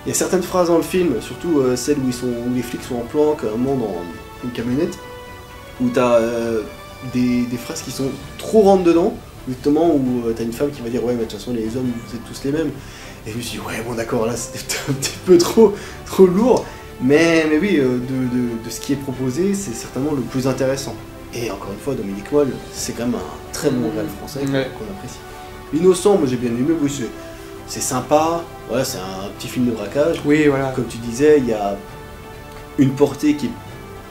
il y a certaines phrases dans le film, surtout celles où les flics sont en planque, un moment dans une camionnette, où tu as des phrases qui sont trop rentre dedans, justement, où tu as une femme qui va dire « Ouais, mais de toute façon, les hommes, vous êtes tous les mêmes ». Et je me suis dit, ouais, bon d'accord, là c'était un petit peu trop lourd, mais oui, de ce qui est proposé, c'est certainement le plus intéressant. Et encore une fois, Dominique Moll, c'est quand même un très bon réal français qu'on apprécie. L'innocent, moi j'ai bien aimé, oui, c'est sympa, voilà, c'est un petit film de braquage. Oui, voilà. Comme tu disais, il y a une portée qui est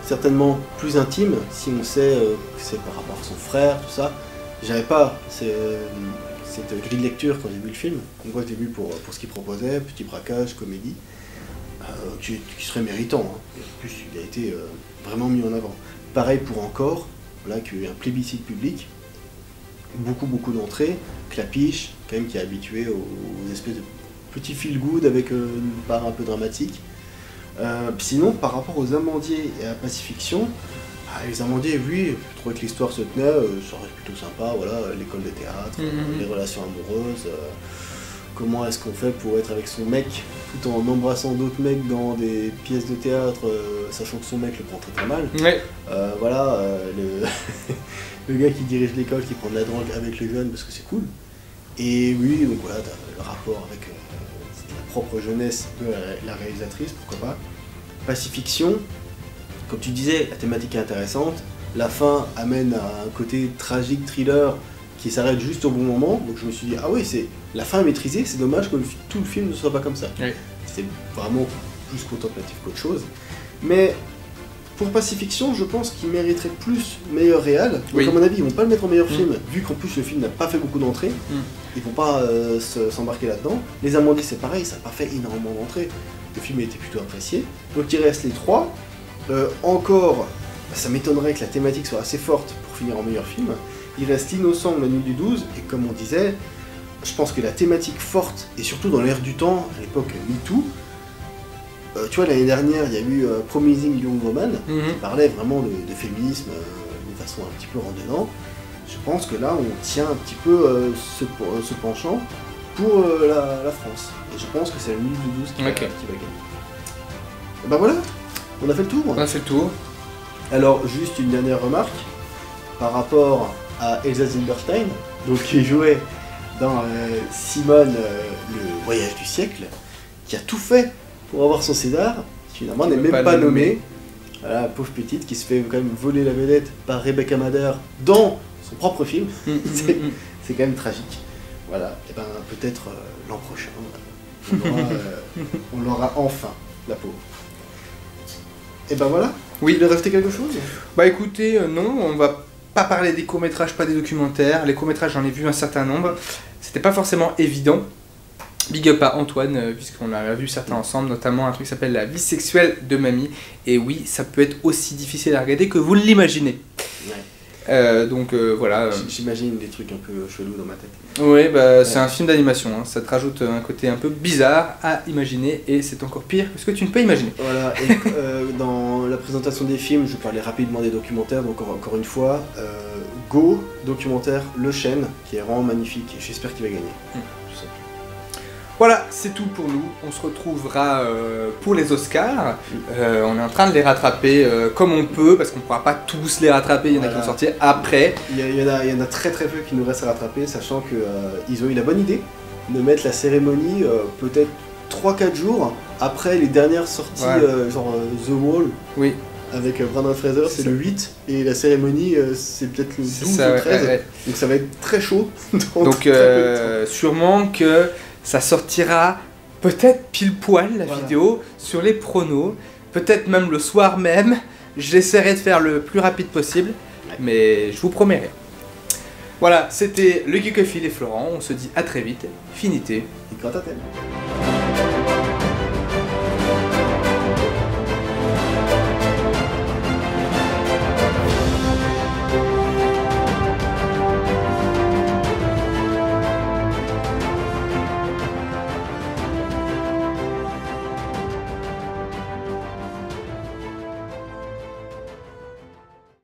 certainement plus intime, si on sait que c'est par rapport à son frère, tout ça. J'avais pas cette grille de lecture quand j'ai vu le film. Donc moi je l'ai vu pour ce qu'il proposait, petit braquage, comédie, qui serait méritant. En plus il a été vraiment mis en avant. Pareil pour Encore, là qui a eu un plébiscite public, beaucoup d'entrées, Clapiche, quand même qui est habitué aux espèces de petits feel good avec une part un peu dramatique. Sinon par rapport aux Amandiers et à Pacifiction, les Amandiers, oui, je trouvais que l'histoire se tenait, ça reste plutôt sympa, voilà, l'école de théâtre, les relations amoureuses, comment est-ce qu'on fait pour être avec son mec tout en embrassant d'autres mecs dans des pièces de théâtre, sachant que son mec le prend très mal. Voilà, le gars qui dirige l'école, qui prend de la drogue avec les jeunes parce que c'est cool. Et oui, donc voilà, t'as le rapport avec la propre jeunesse de la réalisatrice, pourquoi pas. Pacifiction. Comme tu disais, la thématique est intéressante, la fin amène à un côté tragique, thriller, qui s'arrête juste au bon moment, donc je me suis dit, ah oui, la fin est maîtrisée, c'est dommage que tout le film ne soit pas comme ça. C'est vraiment plus contemplatif qu'autre chose. Mais pour Pacifiction, je pense qu'il mériterait plus meilleur réal, donc à mon avis, ils vont pas le mettre en meilleur film, vu qu'en plus le film n'a pas fait beaucoup d'entrées, ils vont pas s'embarquer là-dedans. Les Amandiers, c'est pareil, ça n'a pas fait énormément d'entrées, le film a été plutôt apprécié, donc il reste les trois. Encore, ça m'étonnerait que la thématique soit assez forte pour finir en meilleur film. Il reste Innocent, La Nuit du 12, et comme on disait, je pense que la thématique forte, et surtout dans l'ère du temps, à l'époque MeToo, tu vois, l'année dernière, il y a eu Promising Young Woman, qui parlait vraiment de féminisme de façon un petit peu rentre-dedans. Je pense que là, on tient un petit peu ce penchant pour la France. Et je pense que c'est La Nuit du 12 qui va gagner. Et ben voilà, on a fait le tour. On a fait le tour. Alors, juste une dernière remarque, par rapport à Elsa Zilberstein, donc qui jouait dans Simone, le voyage du siècle, qui a tout fait pour avoir son César, qui finalement n'est même pas nommée. Voilà, la pauvre petite qui se fait quand même voler la vedette par Rebecca Mader dans son propre film. C'est quand même tragique. Voilà, et ben peut-être l'an prochain, on l'aura enfin, la pauvre. Et ben voilà. Oui. Il lui restait quelque chose? Bah écoutez, non, on va pas parler des courts-métrages, pas des documentaires. Les courts-métrages, j'en ai vu un certain nombre. C'était pas forcément évident. Big up à Antoine, puisqu'on a vu certains ensemble, notamment un truc qui s'appelle La vie sexuelle de mamie. Et oui, ça peut être aussi difficile à regarder que vous l'imaginez. Ouais. Donc voilà. J'imagine des trucs un peu chelous dans ma tête. Oui, bah, c'est un film d'animation, hein. Ça te rajoute un côté un peu bizarre à imaginer, et c'est encore pire que ce que tu ne peux imaginer. Voilà, et dans la présentation des films, je parlais rapidement des documentaires, donc encore une fois, Go, documentaire Le Chêne, qui est vraiment magnifique, et j'espère qu'il va gagner. Tout ça. Voilà, c'est tout pour nous. On se retrouvera pour les Oscars. On est en train de les rattraper comme on peut, parce qu'on ne pourra pas tous les rattraper, il y en a qui vont sortir après. Il y en a très peu qui nous restent à rattraper, sachant qu'ils ont eu la bonne idée de mettre la cérémonie peut-être 3-4 jours après les dernières sorties, genre The Wall. Oui. Avec Brandon Fraser, c'est le 8, et la cérémonie, c'est peut-être le 12 ou 13. Ouais. Donc ça va être très chaud. Donc sûrement que ça sortira peut-être pile poil la vidéo sur les pronos, peut-être même le soir même. J'essaierai de faire le plus rapide possible, mais je vous promets rien. Voilà, c'était le Geekophile et Florent, on se dit à très vite, finité. Et quand t'as